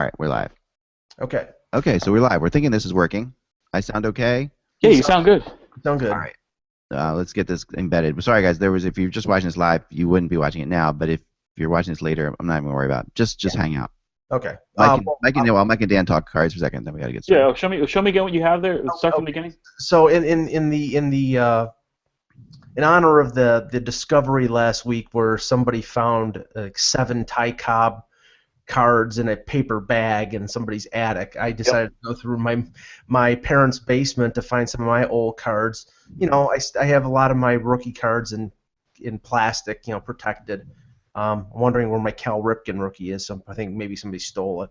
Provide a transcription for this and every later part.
All right, we're live. Okay. Okay, so we're live. We're thinking this is working. I sound okay? Yeah, you sound good. Sound good. All right. Let's get this embedded. Sorry, guys. If you're just watching this live, you wouldn't be watching it now. But if you're watching this later, I'm not even going to worry about it. Just hang out. Okay. Mike and Dan talk cards for a second, then we got to get started. Yeah, show me again what you have there. Start from the beginning. So in honor of the discovery last week where somebody found like 7 Ty Cobb cards in a paper bag in somebody's attic, I decided to go through my parents' basement to find some of my old cards. You know, I have a lot of my rookie cards in plastic, you know, protected. I'm wondering where my Cal Ripken rookie is. I think maybe somebody stole it.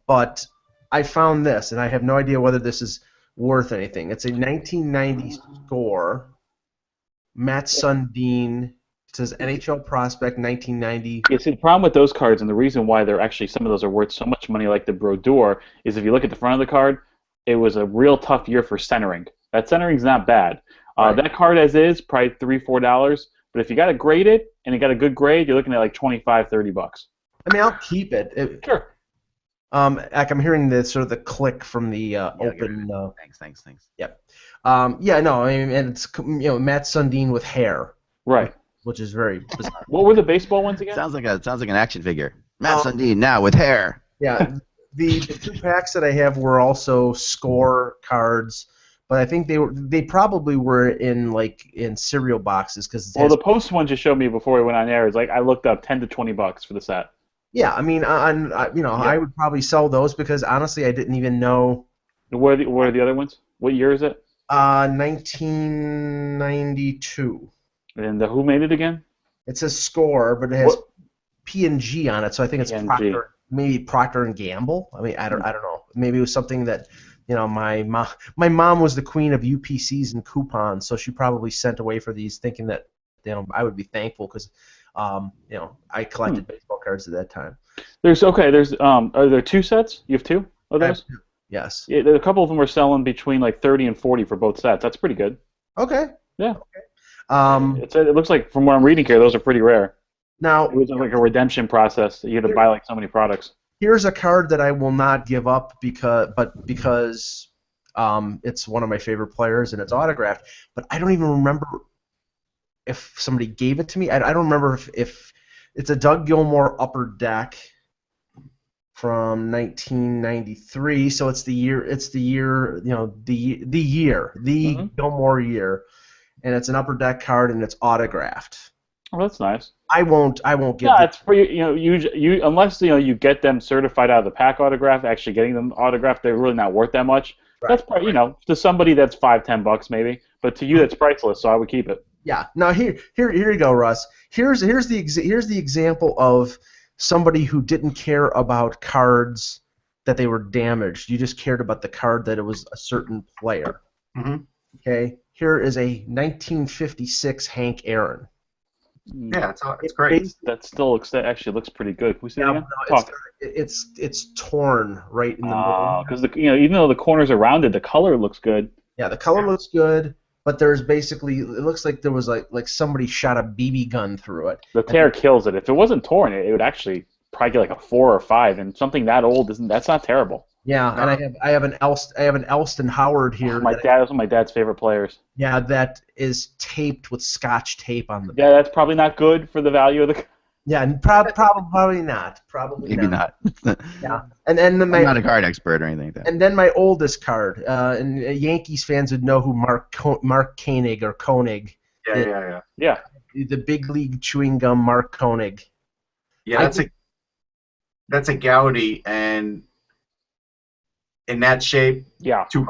But I found this, and I have no idea whether this is worth anything. It's a 1990 score. Matt Sundin. It says NHL Prospect 1990. Yeah, see, the problem with those cards, and the reason why they're actually some of those are worth so much money, like the Brodeur, is if you look at the front of the card, it was a real tough year for centering. That centering's not bad. Right. That card as is, probably $3-4. But if you got it graded and you got a good grade, you're looking at like $25-30. I mean, I'll keep it. Sure. I'm hearing the sort of the click from the open. Thanks. Yep. Yeah, no, I mean, and it's Matt Sundin with hair. Right. Which is very bizarre. What were the baseball ones again? Sounds like an action figure. Matt Sundin now with hair. Yeah, the 2 packs that I have were also score cards, but I think they probably were in cereal boxes because. Well, the post one just showed me before we went on air. It's like I looked up $10-20 for the set. Yeah, I mean, I would probably sell those because honestly, I didn't even know. What are the other ones? What year is it? 1992. And who made it again? It says score, but it has P&G on it, so I think it's P&G. maybe Procter and Gamble. I mean, I don't know. Maybe it was something that my mom was the queen of UPCs and coupons, so she probably sent away for these, thinking that I would be thankful because I collected baseball cards at that time. Are there 2 sets? You have 2 of those? Yes. Yeah, a couple of them are selling between like 30 and 40 for both sets. That's pretty good. Okay. Yeah. Okay. It looks like from what I'm reading here, those are pretty rare. Now it was like a redemption process. You had to buy like so many products. Here's a card that I will not give up because it's one of my favorite players and it's autographed. But I don't even remember if somebody gave it to me. I don't remember if it's a Doug Gilmour Upper Deck from 1993. So it's the year. Gilmour year. And it's an Upper Deck card, and it's autographed. Oh, that's nice. I won't give. Yeah, it's for you unless you get them certified out of the pack autograph. Actually, getting them autographed, they're really not worth that much. Right. That's probably to somebody that's $5-10 maybe, but to you that's priceless. So I would keep it. Yeah. Now here you go, Russ. Here's the example of somebody who didn't care about cards that they were damaged. You just cared about the card that it was a certain player. Mm-hmm. Okay. Here is a 1956 Hank Aaron. Yeah, it's great. That still actually looks pretty good. Can we see that again? It's torn right in the middle. Because even though the corners are rounded, the color looks good. Yeah, the color looks good, but there's basically it looks like there was like somebody shot a BB gun through it. The tear kills it. If it wasn't torn, it would actually probably get like a 4 or 5, and something that old that's not terrible. Yeah, and I have an Elston Howard here. That's one of my dad's favorite players. Yeah, that is taped with Scotch tape on the back. Yeah, that's probably not good for the value of the. Yeah, and probably not. Maybe not. Yeah, and then I'm not a card expert or anything like that. And then my oldest card, and Yankees fans would know who Mark Koenig or Koenig. Yeah. The big league chewing gum Mark Koenig. Yeah, that's a Gaudy, and in that shape, yeah, $2.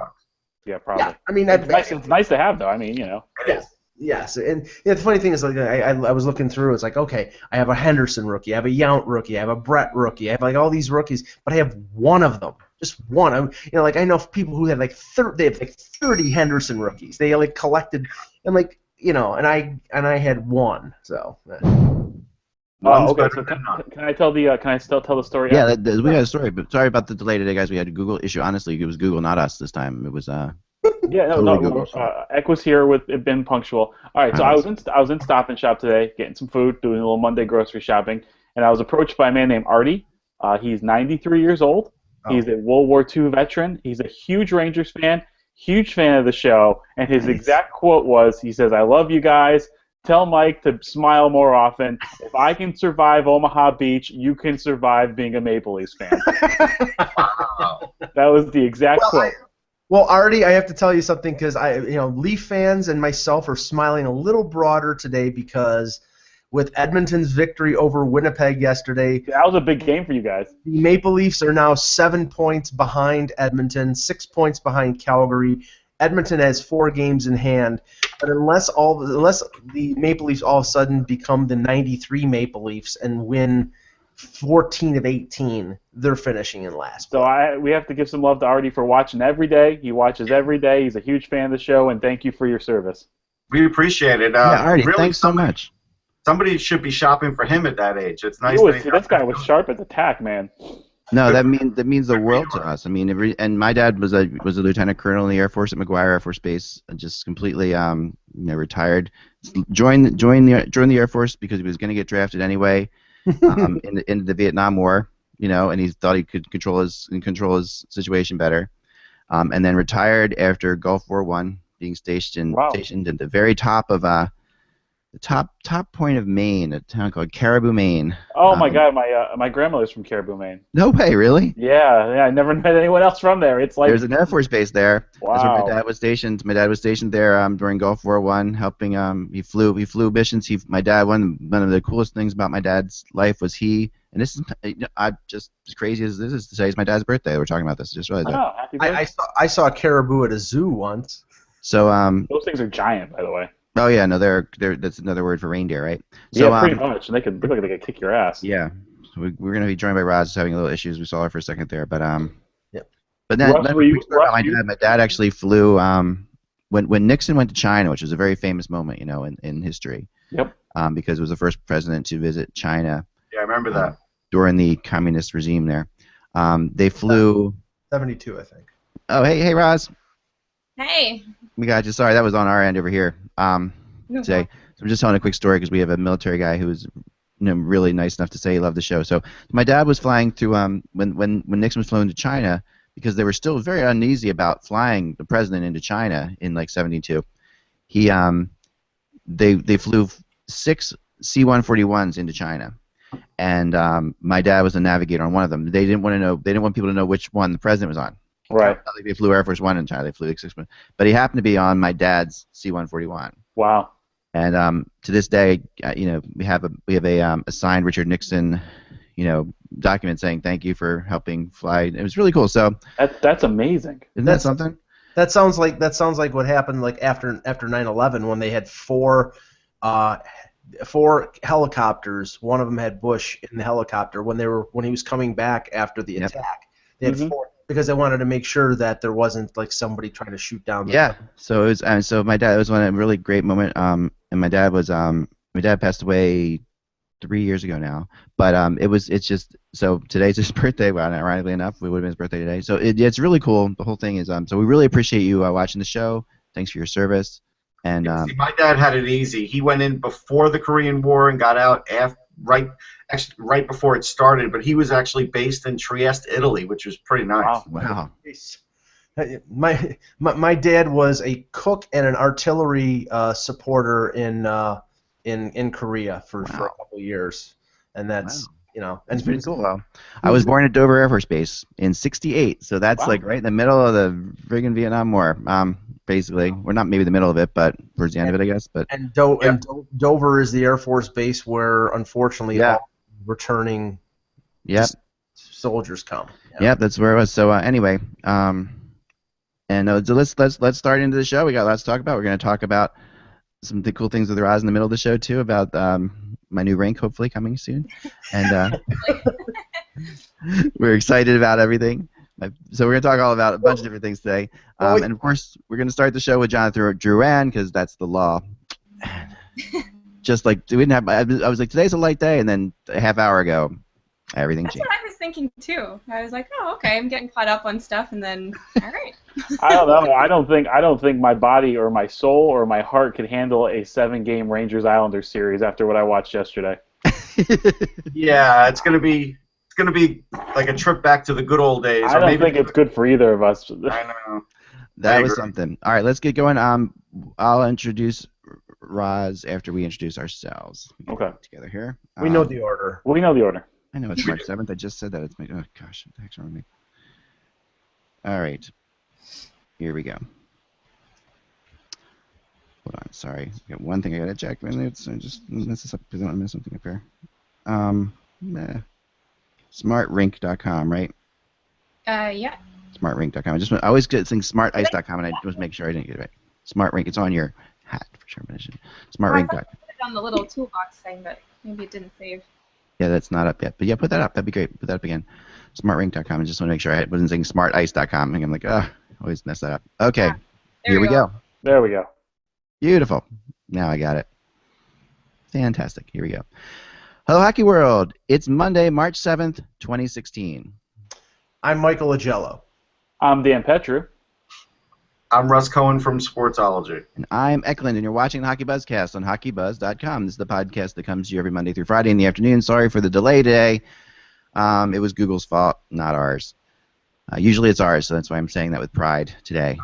Yeah, probably. Yeah, I mean it's nice to have though. I mean, It is. Yes, and the funny thing is, like, I was looking through. It's like, okay, I have a Henderson rookie, I have a Yount rookie, I have a Brett rookie, I have like all these rookies, but I have one of them, just one. I know people who had like 30 Henderson rookies. They like collected, and and I had one. So. Okay. So can I still tell the story? Yeah, we got a story, but sorry about the delay today, guys. We had a Google issue. Honestly, it was Google, not us this time. It was Yeah, no. Eck was here with it been punctual. All right, so I was in Stop and Shop today, getting some food, doing a little Monday grocery shopping, and I was approached by a man named Artie. He's 93 years old. Oh. He's a World War II veteran. He's a huge Rangers fan, huge fan of the show, and his exact quote was, he says, "I love you guys. Tell Mike to smile more often. If I can survive Omaha Beach, you can survive being a Maple Leafs fan." Wow. That was the exact quote. Well, Artie, I have to tell you something because Leaf fans and myself are smiling a little broader today because with Edmonton's victory over Winnipeg yesterday, That was a big game for you guys. the Maple Leafs are now 7 points behind Edmonton, 6 points behind Calgary. Edmonton has 4 games in hand, but unless the Maple Leafs all of a sudden become the 93 Maple Leafs and win 14 of 18, they're finishing in last. So we have to give some love to Artie for watching every day. He watches every day. He's a huge fan of the show, and thank you for your service. We appreciate it. Yeah, Artie, really, thanks so much. Somebody should be shopping for him at that age. It's nice. This guy was sharp at the tack, man. No, that means the world to us. I mean, and my dad was a lieutenant colonel in the Air Force at McGuire Air Force Base, just completely retired. Joined the Air Force because he was going to get drafted anyway in the Vietnam War, and he thought he could control his situation better, and then retired after Gulf War I, being stationed at the very top of the top point of Maine, a town called Caribou, Maine. Oh my God, my grandmother's from Caribou, Maine. No way, really? Yeah, I never met anyone else from there. It's like there's an Air Force base there. Wow. That's where my dad was stationed. My dad was stationed there during Gulf War I, helping. He flew missions. My dad, one of the coolest things about my dad's life was and this is I just as crazy as this is to say, it's my dad's birthday. We're talking about this. I just realized that. Oh, happy birthday. I saw a caribou at a zoo once. So those things are giant, by the way. Oh yeah, no, they're that's another word for reindeer, right? So, yeah, pretty much. And they could look like they could kick your ass. Yeah, so we're gonna be joined by Roz, having a little issues. We saw her for a second there, but Yep. But then my dad actually flew when Nixon went to China, which was a very famous moment, in history. Yep. Because it was the first president to visit China. Yeah, I remember that. During the communist regime there, they flew. 72, I think. Oh, hey, Roz. Hey. We got you. Sorry, that was on our end over here. No today. So I'm just telling a quick story because we have a military guy who was really nice enough to say he loved the show. So my dad was flying through when Nixon was flown to China, because they were still very uneasy about flying the president into China in like '72. They flew 6 C-141s into China, and my dad was the navigator on one of them. They didn't want people to know which one the president was on. Right. Like they flew Air Force One in China. They flew X-6, but he happened to be on my dad's C-141. Wow. And to this day, we have a signed Richard Nixon, document saying thank you for helping fly. It was really cool. So that's amazing. Isn't that something? That sounds like what happened like after 9/11 when they had four helicopters. One of them had Bush in the helicopter when he was coming back after the attack. They had 4 because they wanted to make sure that there wasn't like somebody trying to shoot down. So it was. So my dad, it was a really great moment. And my dad passed away 3 years ago now. But it's just so today's his birthday. Well, ironically enough, it would have been his birthday today. So it's really cool. The whole thing is so we really appreciate you watching the show. Thanks for your service. And see, my dad had it easy. He went in before the Korean War and got out right before it started. But he was actually based in Trieste, Italy, which was pretty nice. Wow. My dad was a cook and an artillery supporter in Korea for a couple of years, and that's and it's pretty cool. Well, I was born at Dover Air Force Base in '68, so that's like right in the middle of the friggin' Vietnam War. Basically, we're not maybe the middle of it, but towards the end of it, I guess. But and Dover is the Air Force base where, unfortunately, all returning soldiers come. Yeah, that's where it was. So anyway, so let's start into the show. We got lots to talk about. We're going to talk about some of the cool things with Roz in the middle of the show too, about my new rink hopefully coming soon, and we're excited about everything. So we're going to talk all about a bunch of different things today, and of course we're going to start the show with Jonathan Drouin because that's the law. Just like we didn't have, I was like, today's a light day, and then a half hour ago, everything changed. That's what I was thinking too. I was like, oh, okay, I'm getting caught up on stuff, and then all right. I don't know. I don't think my body or my soul or my heart could handle a 7-game Rangers Islanders series after what I watched yesterday. Yeah, it's gonna be It's going to be like a trip back to the good old days. I don't think it's good for either of us. I know. That was something. All right, let's get going. I'll introduce Roz after we introduce ourselves. Okay. Together here. We know the order. We know the order. I know it's March 7th. I just said that. It's my. Oh gosh, what the heck's wrong with me? All right. Here we go. Hold on. Sorry. I got one thing I gotta check. I just mess this up because I don't want to mess something up here. Smartrink.com, right? Yeah. Smartrink.com. I always get things smartice.com, and I just make sure I didn't get it right. Smartrink. It's on your hat for sure. Smartrink.com. I put it on the little toolbox thing, but maybe it didn't save. Yeah, that's not up yet. But yeah, put that up. That'd be great. Put that up again. Smartrink.com. I just want to make sure I wasn't saying smartice.com. And I'm like, I always mess that up. Okay. Yeah, Here we go. There we go. Beautiful. Now I got it. Fantastic. Here we go. Hello, Hockey World. It's Monday, March 7th, 2016. I'm Michael Agello. I'm Dan Petru. I'm Russ Cohen from Sportsology. And I'm Eklund, and you're watching the HockeyBuzzCast on HockeyBuzz.com. This is the podcast that comes to you every Monday through Friday in the afternoon. Sorry for the delay today. It was Google's fault, not ours. Usually it's ours, so that's why I'm saying that with pride today.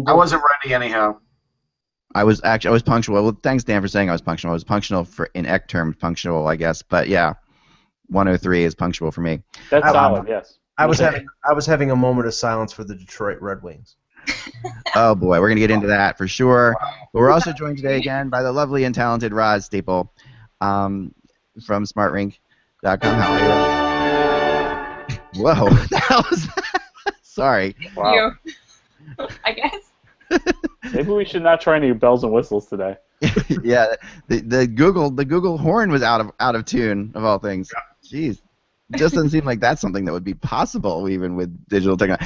I wasn't ready anyhow. I was punctual. Well, thanks, Dan, for saying I was punctual. I was punctual in EC terms, punctual, I guess. But yeah, 103 is punctual for me. That's solid, yes. I was having a moment of silence for the Detroit Red Wings. Oh boy, we're gonna get into that for sure. But we're also joined today again by the lovely and talented Roz Staple from SmartRink.com. How are you? Whoa, that was Sorry. Wow. You. I guess. Maybe we should not try any bells and whistles today. Yeah, the Google horn was out of tune of all things. Jeez, it just doesn't seem like that's something that would be possible even with digital technology.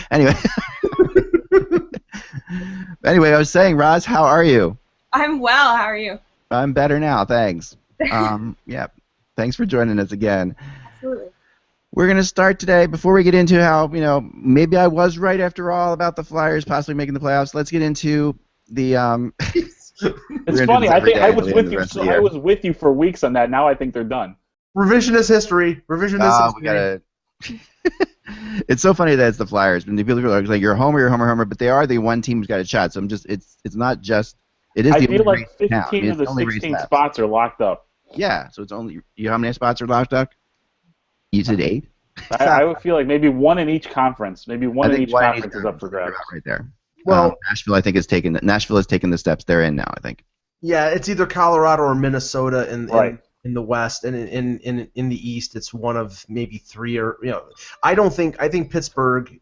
Anyway, I was saying, Roz, how are you? I'm well. How are you? I'm better now, thanks. Yeah, thanks for joining us again. Absolutely. We're going to start today, before we get into how, maybe I was right after all about the Flyers possibly making the playoffs, let's get into the... It's funny, I think I was with you for weeks on that. Now I think they're done. Revisionist history. We gotta... It's so funny that it's the Flyers. When people are like, you're a homer, but they are the one team who's got a shot. So it's not just... It is I the feel only like 15 of the 16 spots are locked up. Yeah, so it's only... How many spots are locked up? You said 8? I would feel like maybe one in each conference. Maybe one in each conference is up for grabs. Right there. Well, Nashville, I think, has taken the steps they're in now, I think. Yeah, it's either Colorado or Minnesota in the West, and in the East, it's one of maybe 3 or I think Pittsburgh.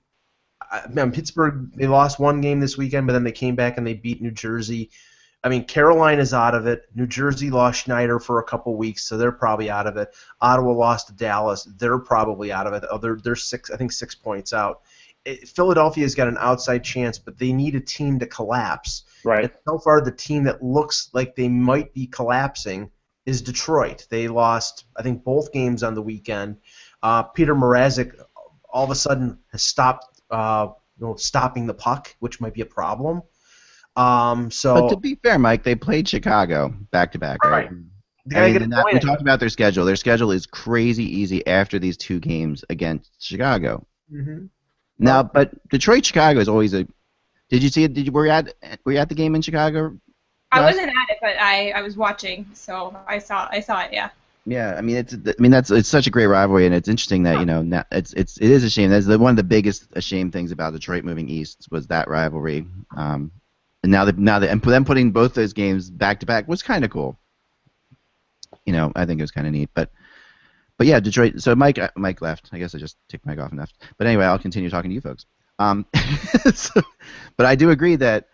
Pittsburgh, they lost one game this weekend, but then they came back and they beat New Jersey. I mean, Carolina's out of it. New Jersey lost Schneider for a couple weeks, so they're probably out of it. Ottawa lost to Dallas. They're probably out of it. They're 6 points out. Philadelphia's got an outside chance, but they need a team to collapse. Right. And so far, the team that looks like they might be collapsing is Detroit. They lost, I think, both games on the weekend. Peter Mrazek all of a sudden has stopped stopping the puck, which might be a problem. But to be fair, Mike, they played Chicago back-to-back, right? We talked about their schedule. Their schedule is crazy easy after these 2 games against Chicago. Mm-hmm. Now, but Detroit-Chicago is always a... Did you see it? Were you at the game in Chicago? I wasn't at it, but I was watching, so I saw it. Yeah. Yeah, it's such a great rivalry, and it's interesting that now it is a shame. That's one of the biggest shame things about Detroit moving east was that rivalry. And now them putting both those games back to back was kind of cool. I think it was kind of neat. But yeah, Detroit. So Mike left. I guess I just took Mike off and left. But anyway, I'll continue talking to you folks. But I do agree that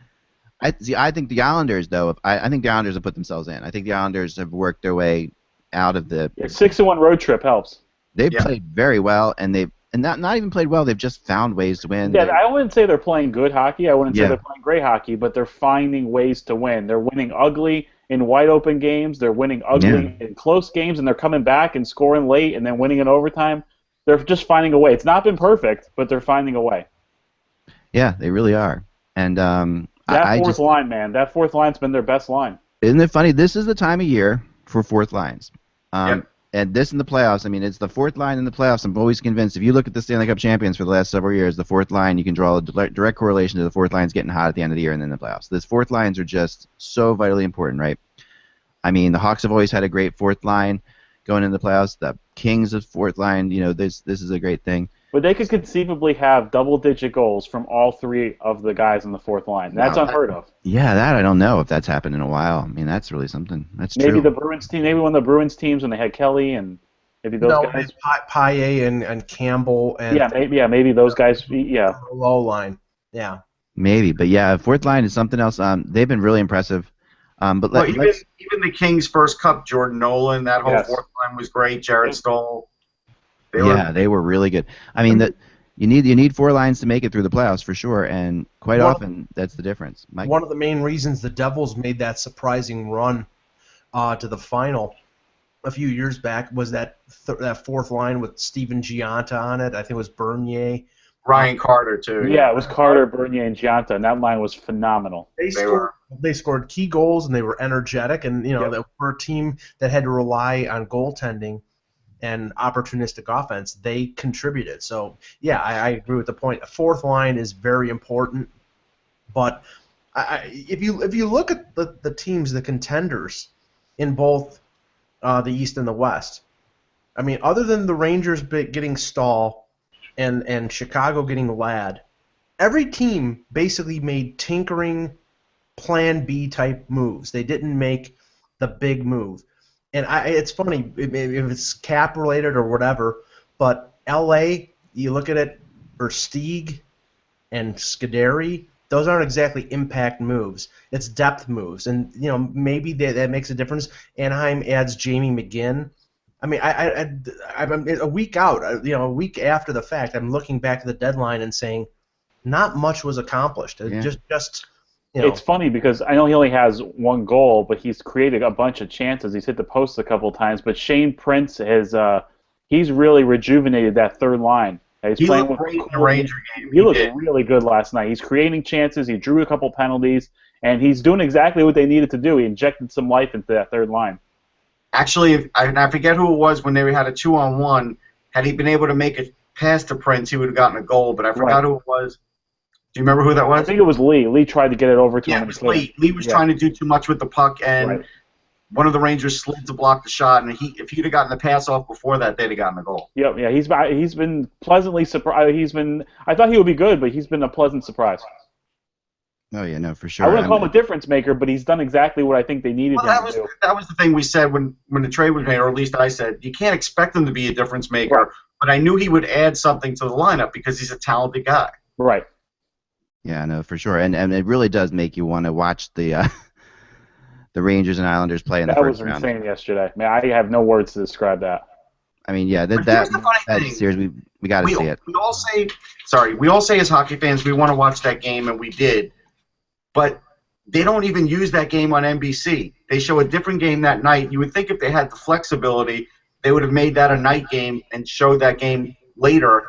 I think the Islanders, though. I think the Islanders have put themselves in. I think the Islanders have worked their way out of the 6-1 road trip helps. They've played very well, and they've not even played well. They've just found ways to win. Yeah, I wouldn't say they're playing good hockey. I wouldn't say they're playing great hockey, but they're finding ways to win. They're winning ugly in wide open games. They're winning ugly in close games, and they're coming back and scoring late and then winning in overtime. They're just finding a way. It's not been perfect, but they're finding a way. Yeah, they really are. And that fourth line, man, that fourth line's been their best line. Isn't it funny? This is the time of year for fourth lines. And this in the playoffs, I mean, it's the fourth line in the playoffs. I'm always convinced. If you look at the Stanley Cup champions for the last several years, the fourth line, you can draw a direct correlation to the fourth lines getting hot at the end of the year and then the playoffs. These fourth lines are just so vitally important, right? I mean, the Hawks have always had a great fourth line going into the playoffs. The Kings' fourth line, this is a great thing. But they could conceivably have double-digit goals from all three of the guys in the fourth line. That's unheard of. Yeah, that I don't know if that's happened in a while. I mean, that's really something. That's maybe true. The Bruins team, maybe one of the Bruins teams when they had Kelly and maybe those guys. Paille and Campbell and maybe those guys. Yeah, low line. Yeah, maybe, but yeah, fourth line is something else. They've been really impressive. But even the Kings' first cup, Jordan Nolan, that whole fourth line was great. Jared Stoll. They were really good. I mean, you need four lines to make it through the playoffs for sure, and quite often that's the difference. Mike? One of the main reasons the Devils made that surprising run to the final a few years back was that fourth line with Steven Gianta on it. I think it was Bernier. Ryan Carter, too. Yeah, it was Carter, Bernier, and Gianta, and that line was phenomenal. They scored key goals, and they were energetic, and they were a team that had to rely on goaltending and opportunistic offense. They contributed. So, yeah, I agree with the point. A fourth line is very important, but if you look at the teams, the contenders in both the East and the West, I mean, other than the Rangers getting Stahl and Chicago getting Ladd, every team basically made tinkering Plan B type moves. They didn't make the big move. And it's funny if it's cap related or whatever, but LA, you look at it, Versteeg and Scuderi, those aren't exactly impact moves. It's depth moves, and maybe that makes a difference. Anaheim adds Jamie McGinn. I mean, I'm a week out, a week after the fact, I'm looking back at the deadline and saying, not much was accomplished. Yeah. It's funny because I know he only has one goal, but he's created a bunch of chances. He's hit the post a couple of times, but Shane Prince he's really rejuvenated that third line. He looked great in the Ranger game. He looked really good last night. He's creating chances. He drew a couple penalties, and he's doing exactly what they needed to do. He injected some life into that third line. Actually, I forget who it was when they had a 2-on-1. Had he been able to make a pass to Prince, he would have gotten a goal, but I forgot who it was. Do you remember who that was? I think it was Lee. Lee tried to get it over to him. Yeah, it was Lee. Lee was trying to do too much with the puck, and one of the Rangers slid to block the shot, and if he'd have gotten the pass off before that, they'd have gotten the goal. Yep, yeah, he's been pleasantly surprised. I thought he would be good, but he's been a pleasant surprise. Oh yeah, no, for sure. I wouldn't call him a difference maker, but he's done exactly what I think they needed him to do. That was the thing we said when the trade was made, or at least I said, you can't expect him to be a difference maker, but I knew he would add something to the lineup because he's a talented guy. Right. Yeah, no, for sure, and it really does make you want to watch the Rangers and Islanders play in the first round. That was insane yesterday. Man, I have no words to describe that. I mean, yeah, that series we got to see it. We all say as hockey fans we want to watch that game, and we did, but they don't even use that game on NBC. They show a different game that night. You would think if they had the flexibility, they would have made that a night game and showed that game later.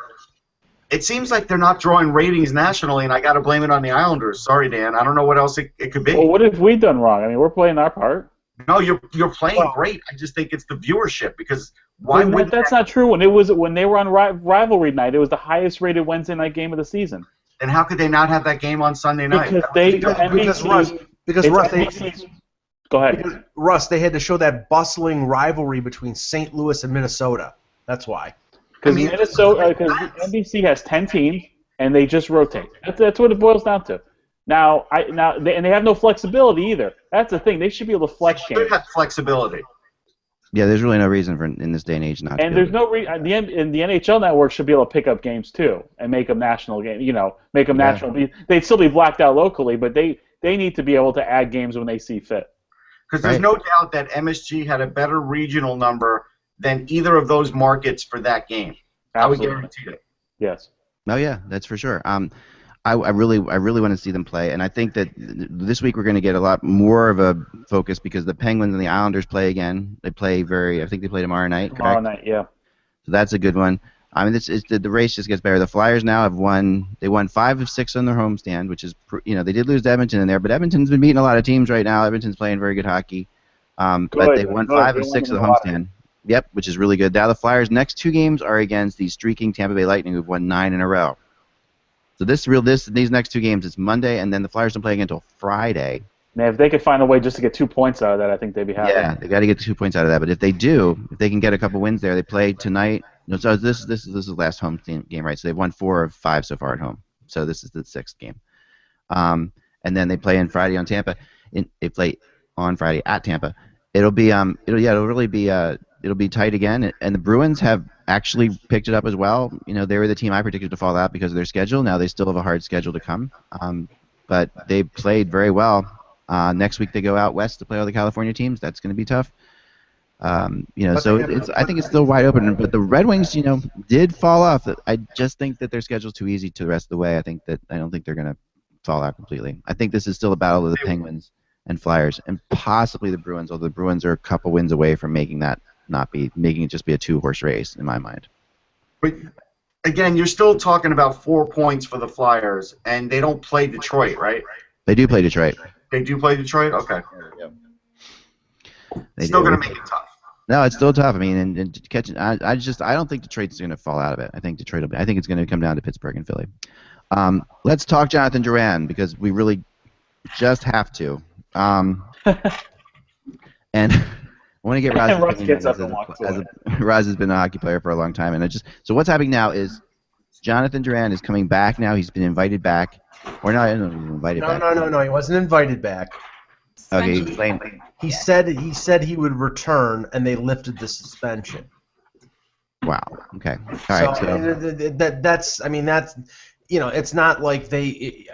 It seems like they're not drawing ratings nationally, and I got to blame it on the Islanders. Sorry, Dan. I don't know what else it could be. Well, what have we done wrong? I mean, we're playing our part. No, you're playing great. I just think it's the viewership because why would that's not true. When they were on rivalry night, it was the highest rated Wednesday night game of the season. Then how could they not have that game on Sunday night? Because Russ, they had to show that bustling rivalry between St. Louis and Minnesota. That's why. Because NBC has 10 teams and they just rotate. That's what it boils down to. And they have no flexibility either. That's the thing. They should be able to flex games. They have flexibility. Yeah, there's really no reason for in this day and age not to. And there's no reason. The NHL Network should be able to pick up games too and make them national games. Make them national. They'd still be blacked out locally, but they need to be able to add games when they see fit. Because there's no doubt that MSG had a better regional number than either of those markets for that game. Absolutely. I would guarantee it. Yes. Oh yeah, that's for sure. I really want to see them play, and I think that this week we're going to get a lot more of a focus because the Penguins and the Islanders play again. They play I think they play tomorrow night. Correct? Tomorrow night, yeah. So that's a good one. I mean, the race just gets better. The Flyers now have won. They won 5 of 6 on their homestand, which is they did lose to Edmonton in there, but Edmonton's been beating a lot of teams right now. Edmonton's playing very good hockey. But they won 5 of 6 of the homestand. Yep, which is really good. Now the Flyers' next 2 games are against the streaking Tampa Bay Lightning, who've won 9 in a row. So these next 2 games, it's Monday, and then the Flyers don't play again until Friday. Man, if they could find a way just to get 2 points out of that, I think they'd be happy. Yeah, they got to get the 2 points out of that. But if they can get a couple wins there, they play tonight. No, so this is the last home game, right? So they've won 4 of 5 so far at home. So this is the 6th game. And then they play on Friday on Tampa. They play on Friday at Tampa. It'll be it'll be tight again. And the Bruins have actually picked it up as well. You know, they were the team I predicted to fall out because of their schedule. Now they still have a hard schedule to come. But they played very well. Next week they go out west to play all the California teams. That's going to be tough. So I think it's still wide open. But the Red Wings, did fall off. I just think that their schedule's too easy to the rest of the way. I don't think they're going to fall out completely. I think this is still a battle of the Penguins and Flyers, and possibly the Bruins. Although the Bruins are a couple wins away from making it just be a 2-horse race in my mind. But again, you're still talking about 4 points for the Flyers, and they don't play Detroit, right? They do play Detroit. They do play Detroit? Okay. Still going to make it tough. No, it's still tough. I mean, and catching. I don't think Detroit's going to fall out of it. I think it's going to come down to Pittsburgh and Philly. Let's talk Jonathan Duran because we really just have to. And I want to get Roz's opinion. Roz has been a hockey player for a long time, and so what's happening now is Jonathan Duran is coming back now. He's been invited back, or not? I don't know if he was invited back. No. He wasn't invited back. Okay, explain. He said he would return, and they lifted the suspension. Wow. Okay. All right. So that's it's not like they.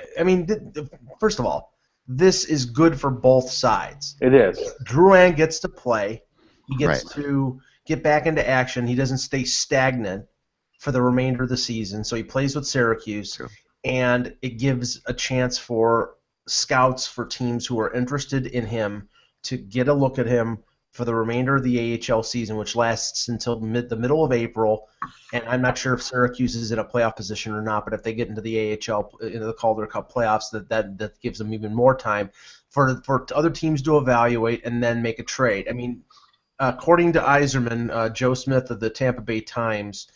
First of all, this is good for both sides. It is. Drouin gets to play. He gets to get back into action. He doesn't stay stagnant for the remainder of the season, so he plays with Syracuse, and it gives a chance for scouts for teams who are interested in him to get a look at him for the remainder of the AHL season, which lasts until the middle of April. And I'm not sure if Syracuse is in a playoff position or not, but if they get into the AHL, into the Calder Cup playoffs, that gives them even more time for other teams to evaluate and then make a trade. I mean, according to Yzerman, Joe Smith of the Tampa Bay Times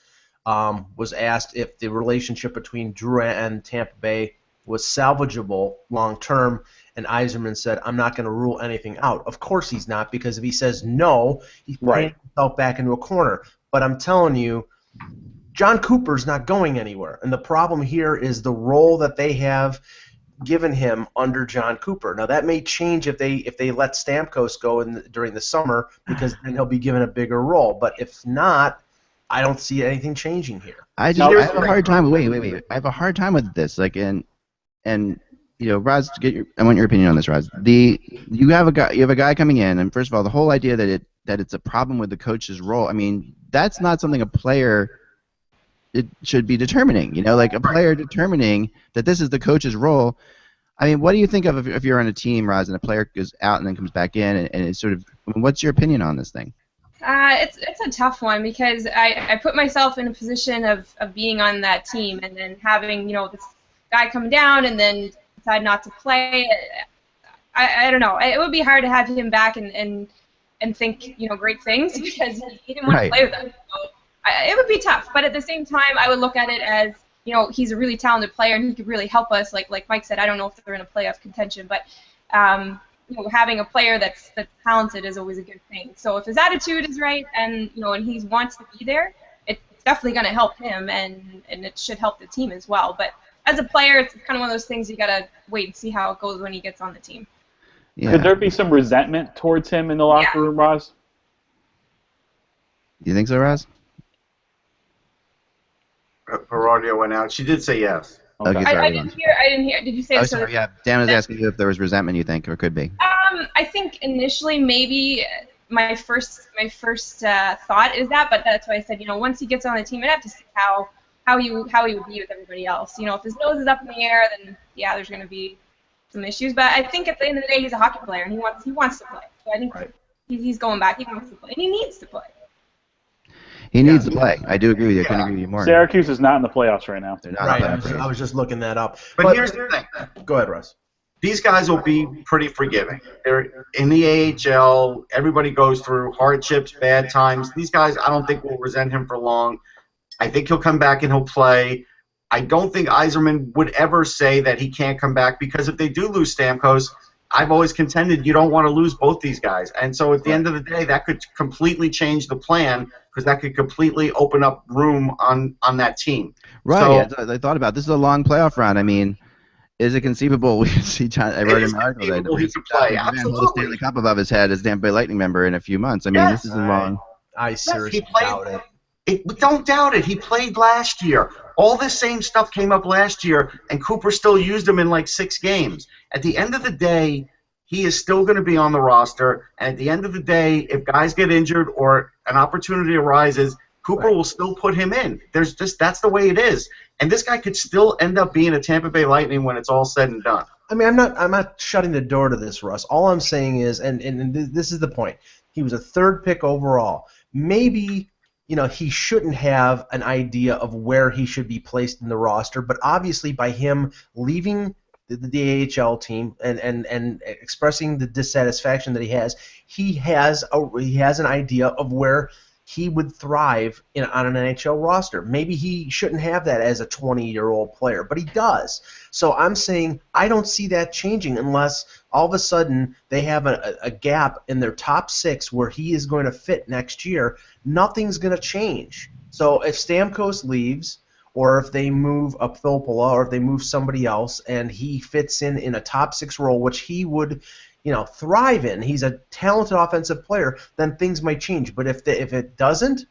was asked if the relationship between Drouin and Tampa Bay was salvageable long term, and Yzerman said, "I'm not going to rule anything out." Of course he's not, because if he says no, he's putting himself back into a corner. But I'm telling you, John Cooper's not going anywhere, and the problem here is the role that they have given him under John Cooper. Now that may change if they let Stamkos go during the summer, because then he'll be given a bigger role. But if not, I don't see anything changing here. I have a hard time. Wait. I have a hard time with this. And Roz, I want your opinion on this, Roz. You have a guy coming in, and first of all, the whole idea that it's a problem with the coach's role. I mean, that's not something a player should be determining. Like a player determining that this is the coach's role. I mean, what do you think of if you're on a team, Roz, and a player goes out and then comes back in, and it's sort of, what's your opinion on this thing? It's a tough one, because I put myself in a position of being on that team and then having this guy come down and then decide not to play. I don't know. It would be hard to have him back and think great things, because he didn't want to play with us. So it would be tough. But at the same time, I would look at it as he's a really talented player and he could really help us. Like Mike said, I don't know if they're in a playoff contention, but having a player that's talented is always a good thing. So if his attitude is right and and he wants to be there, it's definitely going to help him, and it should help the team as well. But as a player, it's kind of one of those things you got to wait and see how it goes when he gets on the team. Yeah. Could there be some resentment towards him in the locker room, Roz? You think so, Roz? Her audio went out. She did say yes. Okay, I didn't hear. Did you say this? Sorry, yeah. Dan was asking you if there was resentment, you think, or could be. I think initially maybe my first thought is that, but that's why I said, once he gets on the team, I'd have to see how he would be with everybody else. If his nose is up in the air, then yeah, there's going to be some issues. But I think at the end of the day, he's a hockey player, and he wants to play. So I think he's going back. He wants to play, and he needs to play. He needs to play. I do agree with you. I couldn't agree with you more. Syracuse is not in the playoffs right now. They're not Right. in the playoffs. I was just looking that up. But here's the thing. Go ahead, Russ. these guys will be pretty forgiving. They're in the AHL. Everybody goes through hardships, bad times. These guys, I don't think will resent him for long. I think he'll come back and he'll play. I don't think Yzerman would ever say that he can't come back, because if they do lose Stamkos, I've always contended you don't want to lose both these guys. And so at the end of the day, that could completely change the plan, because that could completely open up room on that team. Right. So, I thought about this is a long playoff run. I mean, is it conceivable we see John? I wrote in my article that he could play. hold a Absolutely. Stanley Cup above his head as Tampa Bay Lightning member in a few months. I mean, this is a long. I seriously doubt it. Don't doubt it. He played last year. All this same stuff came up last year, and Cooper still used him in like 6 games. At the end of the day, he is still going to be on the roster. And at the end of the day, if guys get injured or an opportunity arises, Cooper will still put him in. That's the way it is. And this guy could still end up being a Tampa Bay Lightning when it's all said and done. I mean, I'm not shutting the door to this, Russ. All I'm saying is, and this is the point. He was a 3rd pick overall. Maybe, he shouldn't have an idea of where he should be placed in the roster, but obviously by him leaving the AHL team and expressing the dissatisfaction that he has an idea of where he would thrive on an NHL roster. Maybe he shouldn't have that as a 20-year-old player, but he does. So I'm saying I don't see that changing unless all of a sudden they have a gap in their top 6 where he is going to fit next year. Nothing's going to change. So if Stamkos leaves, or if they move a Filppula, or if they move somebody else, and he fits in a top 6 role, which he would thrive in. He's a talented offensive player. Then things might change. But if it doesn't,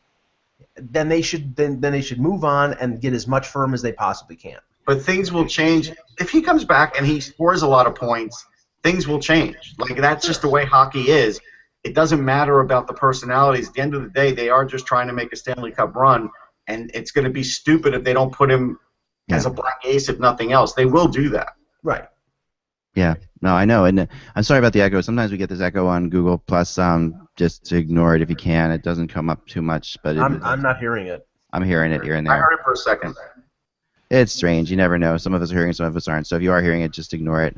then they should move on and get as much for him as they possibly can. But things will change if he comes back and he scores a lot of points. Things will change. Like, that's just the way hockey is. It doesn't matter about the personalities. At the end of the day, they are just trying to make a Stanley Cup run, and it's going to be stupid if they don't put him as a black ace, if nothing else. They will do that. Right. Yeah, no, I know, and I'm sorry about the echo. Sometimes we get this echo on Google Plus. Just to ignore it if you can. It doesn't come up too much, but I'm not hearing it. I'm hearing it here and there. I heard it for a second. It's strange. You never know. Some of us are hearing it, some of us aren't. So if you are hearing it, just ignore it.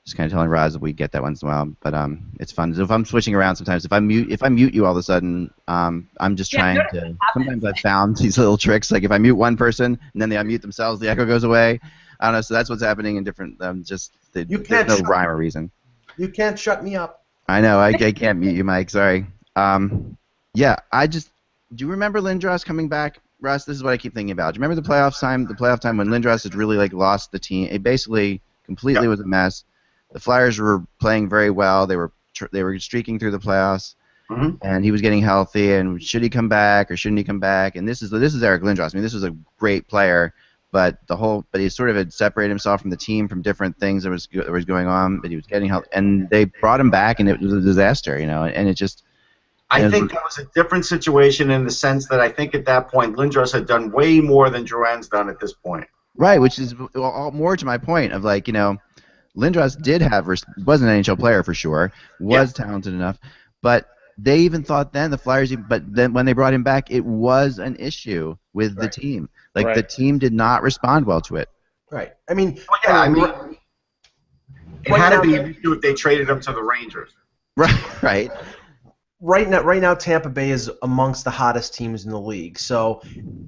Just kind of telling Roz that we get that once in a while. But it's fun. So if I'm switching around sometimes, if I mute you all of a sudden, I'm just trying to. Sometimes I've found these little tricks. Like if I mute one person and then they unmute themselves, the echo goes away. I don't know. So that's what's happening in different. There's no rhyme or reason. You can't shut me up. I know. I can't mute you, Mike. Sorry. Yeah. Do you remember Lindros coming back, Russ? This is what I keep thinking about. Do you remember the playoff time when Lindros had really lost the team? It basically completely was a mess. The Flyers were playing very well. They were streaking through the playoffs, and he was getting healthy. And should he come back or shouldn't he come back? And this is Eric Lindros. I mean, this was a great player, but he sort of had separated himself from the team from different things that was going on. But he was getting healthy, and they brought him back, and it was a disaster, And it just. I think that was a different situation in the sense that I think at that point Lindros had done way more than Drouin's done at this point. Right, which is more to my point of Lindros was an NHL player for sure, was talented enough, but they even thought then the Flyers. But then when they brought him back, it was an issue with the team. The team did not respond well to it. Right. I mean, it had to be an issue if they traded him to the Rangers. Right. Right now, Tampa Bay is amongst the hottest teams in the league. So,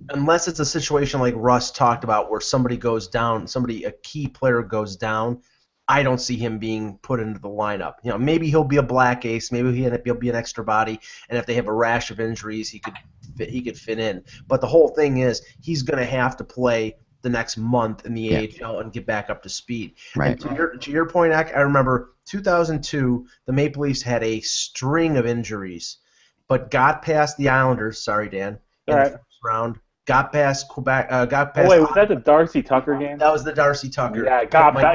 unless it's a situation like Russ talked about, where somebody goes down, a key player goes down, I don't see him being put into the lineup. Maybe he'll be a black ace, maybe he'll be an extra body, and if they have a rash of injuries, he could fit in. But the whole thing is, he's going to have to play the next month in the AHL and get back up to speed. Right. And to your point, I remember 2002, the Maple Leafs had a string of injuries, but got past the Islanders. Sorry, Dan. In the first round, got past Quebec. Got past. Oh, wait, was that the Darcy Tucker game? That was the Darcy Tucker. Yeah, got by.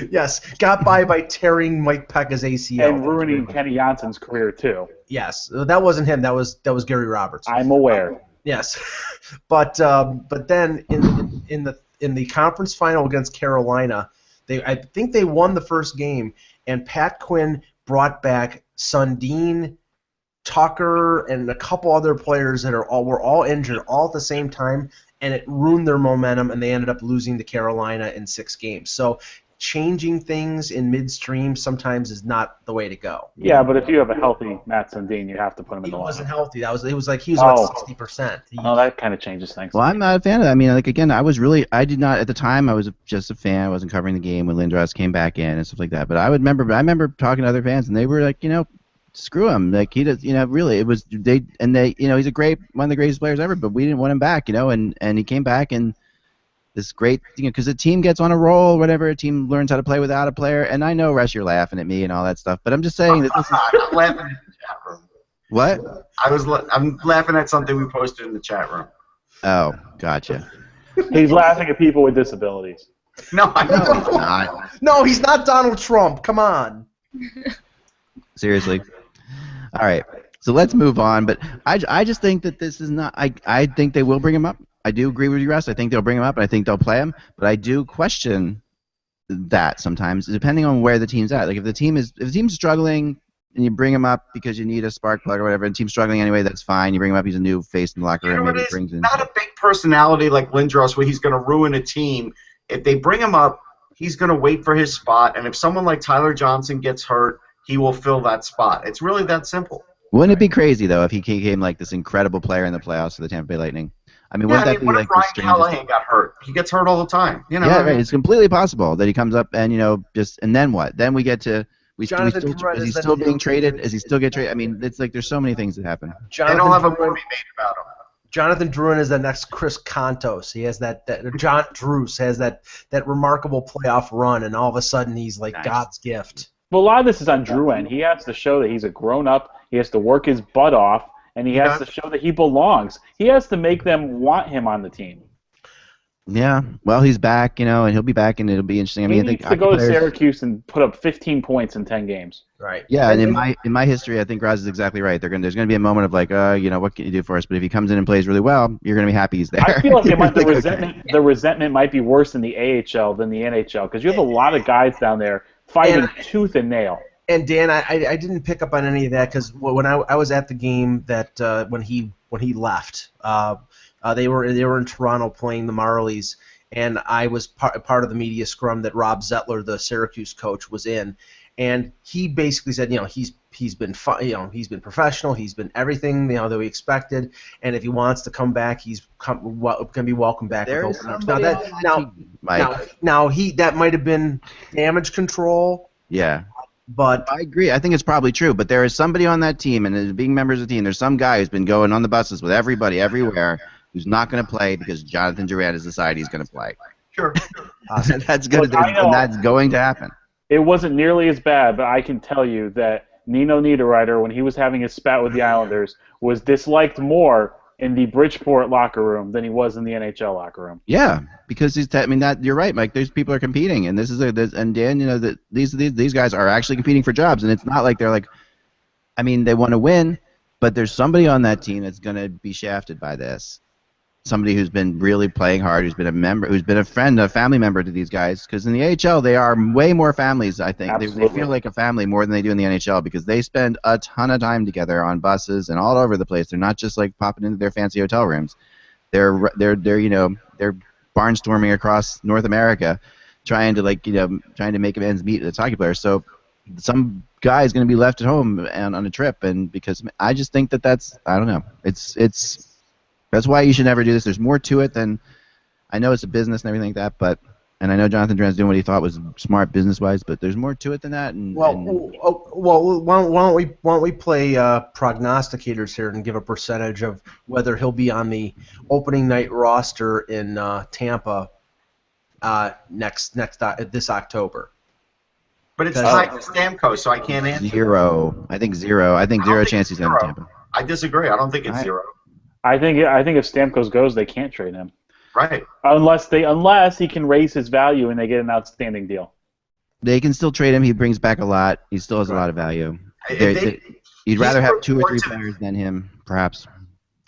Yes, got by tearing Mike Pekka's ACL and ruining Kenny Janssen's career too. Yes, that wasn't him. That was Gary Roberts. I'm aware. Yes, but then in the conference final against Carolina, I think they won the first game, and Pat Quinn brought back Sundin, Tucker, and a couple other players that were all injured all at the same time, and it ruined their momentum, and they ended up losing to Carolina in 6 games. So changing things in midstream sometimes is not the way to go. Yeah, but if you have a healthy Matt Sundin, you have to put him in He the lineup. wasn't healthy. It was like he was about 60%. Oh, that kind of changes things. Well, I'm not a fan of that. I mean, like, again, I did not, at the time, I was just a fan. I wasn't covering the game when Lindros came back in and stuff like that. But I remember talking to other fans, and they were like, screw him. Like, he does, really, it was, he's a one of the greatest players ever, but we didn't want him back, and he came back, and this great, because the team gets on a roll, whatever, a team learns how to play without a player, and I know, Russ, you're laughing at me and all that stuff, but I'm just saying that this is... I'm laughing at the chat room. What? I'm laughing at something we posted in the chat room. Oh, gotcha. He's laughing at people with disabilities. No, I'm He's not. No, he's not Donald Trump. Come on. Seriously. All right. So let's move on. But I just think that this is not. I think they will bring him up. I do agree with you, Russ. I think they'll bring him up, and I think they'll play him. But I do question that sometimes, depending on where the team's at. Like if the team's struggling, and you bring him up because you need a spark plug or whatever, and the team's struggling anyway, that's fine. You bring him up. He's a new face in the locker room. Maybe he brings in. Not a big personality like Lindros where he's going to ruin a team. If they bring him up, he's going to wait for his spot, and if someone like Tyler Johnson gets hurt, he will fill that spot. It's really that simple. Wouldn't it be crazy though if he became like this incredible player in the playoffs for the Tampa Bay Lightning? I mean, wouldn't that be what like if Ryan the strangest? Callahan got hurt? He gets hurt all the time. Yeah, right. It's completely possible that he comes up and and then what? Then we get to is he still being traded? Is he still get traded? I mean, it's like there's so many things that happen. They don't have a movie made about him. Jonathan Drouin is the next Chris Kontos. He has that John Druce has that remarkable playoff run, and all of a sudden he's like God's gift. Well, a lot of this is on Drouin. He has to show that he's a grown-up. He has to work his butt off, and he has to show that he belongs. He has to make them want him on the team. Yeah, well, he's back, and he'll be back, and it'll be interesting. I mean, he needs to go to Syracuse and put up 15 points in 10 games. Right. Yeah, and in my history, I think Raz is exactly right. There's going to be a moment of like, what can you do for us? But if he comes in and plays really well, you're going to be happy he's there. I feel like the resentment might be worse in the AHL than the NHL because you have a lot of guys down there fighting tooth and nail. And Dan, I didn't pick up on any of that because when I was at the game that when he left, they were in Toronto playing the Marlies, and I was part of the media scrum that Rob Zettler, the Syracuse coach, was in, and he basically said, he's been he's been professional, he's been everything that we expected, and if he wants to come back, he's going to be welcome back. There's now that might have been damage control. Yeah. But I agree. I think it's probably true. But there is somebody on that team, and being members of the team, there's some guy who's been going on the buses with everybody everywhere who's not going to play because Jonathan Drouin has decided he's going to play. Sure. That's going to happen. It wasn't nearly as bad, but I can tell you that Nino Niederreiter, when he was having his spat with the Islanders, was disliked more in the Bridgeport locker room than he was in the NHL locker room. Yeah, because you're right, Mike. There's people are competing, and and Dan, that these guys are actually competing for jobs, and it's not like they're like, they want to win, but there's somebody on that team that's going to be shafted by this. Somebody who's been really playing hard, who's been a member, who's been a friend, a family member to these guys. Because in the AHL, they are way more families, I think. They feel like a family more than they do in the NHL because they spend a ton of time together on buses and all over the place. They're not just like popping into their fancy hotel rooms. They're barnstorming across North America, trying to make ends meet as hockey players. So some guy is going to be left at home and on a trip, and because I just think that's I don't know. That's why you should never do this. There's more to it than I know it's a business and everything like that, and I know Jonathan Drouin's doing what he thought was smart business-wise, but there's more to it than that. Why don't we play prognosticators here and give a percentage of whether he'll be on the opening night roster in Tampa this October? But it's tied to Stamkos, so I can't answer. Zero. I think zero. I think zero chance he's on Tampa. I disagree. I don't think it's zero. I think if Stamkos goes, they can't trade him. Right. Unless he can raise his value and they get an outstanding deal. They can still trade him. He brings back a lot. He still has a lot of value. You'd rather have 2 or 3 players than him, perhaps.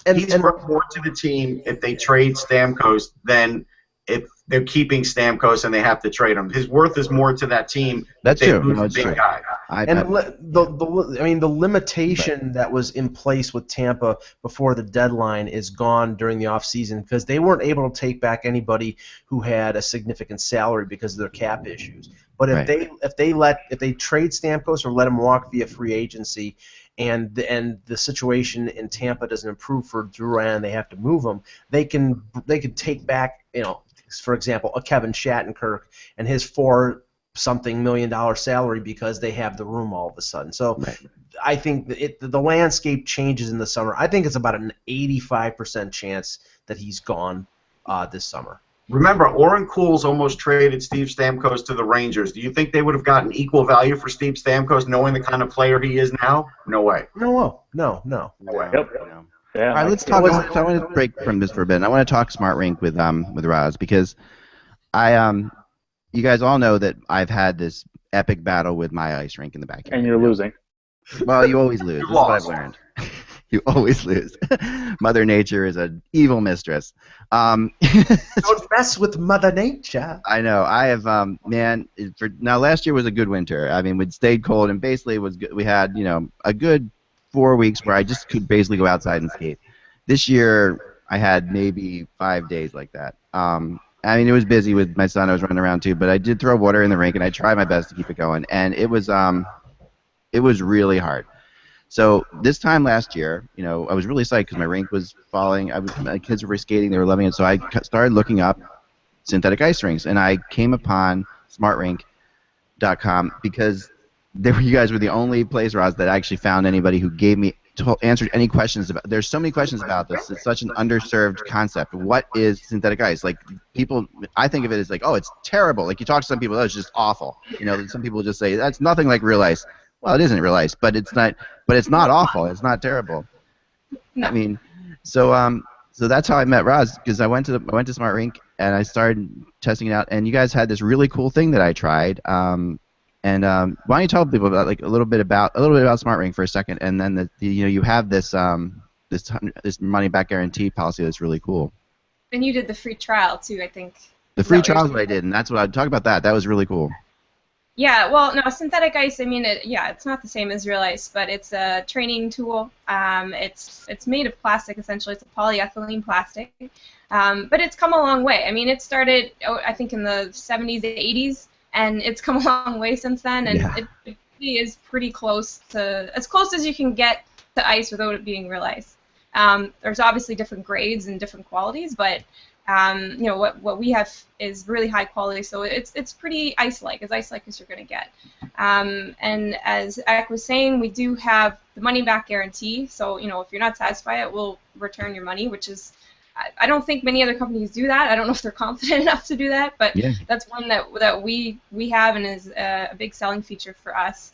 He's worth more to the team if they trade Stamkos than if they're keeping Stamkos and they have to trade him. His worth is more to that team. That's if they true. lose No, a it's big true. guy. And the limitation that was in place with Tampa before the deadline is gone during the offseason because they weren't able to take back anybody who had a significant salary because of their cap issues. But if they trade Stamkos or let him walk via free agency, and the situation in Tampa doesn't improve for Duran, they have to move him. They can take back, for example, a Kevin Shattenkirk and his $4-something million salary because they have the room all of a sudden. So I think the landscape changes in the summer. I think it's about an 85% chance that he's gone this summer. Remember, Oren Cools almost traded Steve Stamkos to the Rangers. Do you think they would have gotten equal value for Steve Stamkos knowing the kind of player he is now? No way. No way. Yep. Yeah, All right, let's talk. I want to break from this for a bit. And I want to talk Smart Rink with Raz because you guys all know that I've had this epic battle with my ice rink in the backyard. And you're losing. Well, you always lose. This is what I've learned. You always lose. Mother Nature is an evil mistress. Don't mess with Mother Nature. I know. I have, now last year was a good winter. I mean, it stayed cold, and basically it was good. We had, a good 4 weeks where I just could basically go outside and skate. This year, I had maybe 5 days like that. I mean, it was busy with my son. I was running around too, but I did throw water in the rink, and I tried my best to keep it going. And it was really hard. So this time last year, I was really psyched because my rink was falling. My kids were skating; they were loving it. So I started looking up synthetic ice rinks, and I came upon SmartRink.com because you guys were the only place, Roz, that actually found anybody who answered any questions about. There's so many questions about this. It's such an underserved concept. What is synthetic ice? Like I think of it as like, oh, it's terrible. Like you talk to some people, oh, it's just awful. Some people just say that's nothing like real ice. Well, it isn't real ice, but it's not. But it's not awful. It's not terrible. No. I mean, so that's how I met Roz because I went to Smart Rink and I started testing it out. And you guys had this really cool thing that I tried. And why don't you tell people about a little bit about Smart Rink for a second, and then you have this money back guarantee policy that's really cool. And you did the free trial too, I think. The free trial is what I did, and that's what I'd talk about. That was really cool. Yeah, well, no, synthetic ice, I mean, it's not the same as real ice, but it's a training tool. It's made of plastic, essentially. It's a polyethylene plastic. But it's come a long way. I mean, it started, I think, in the 70s, 80s, and it's come a long way since then, and it really is pretty close to, as close as you can get to ice without it being real ice. There's obviously different grades and different qualities, but what we have is really high quality, so it's pretty ice-like, as ice-like as you're going to get. And as Ek was saying, we do have the money-back guarantee, so if you're not satisfied, it will return your money, which is, I don't think many other companies do that. I don't know if they're confident enough to do that, but that's one that we have and is a big selling feature for us.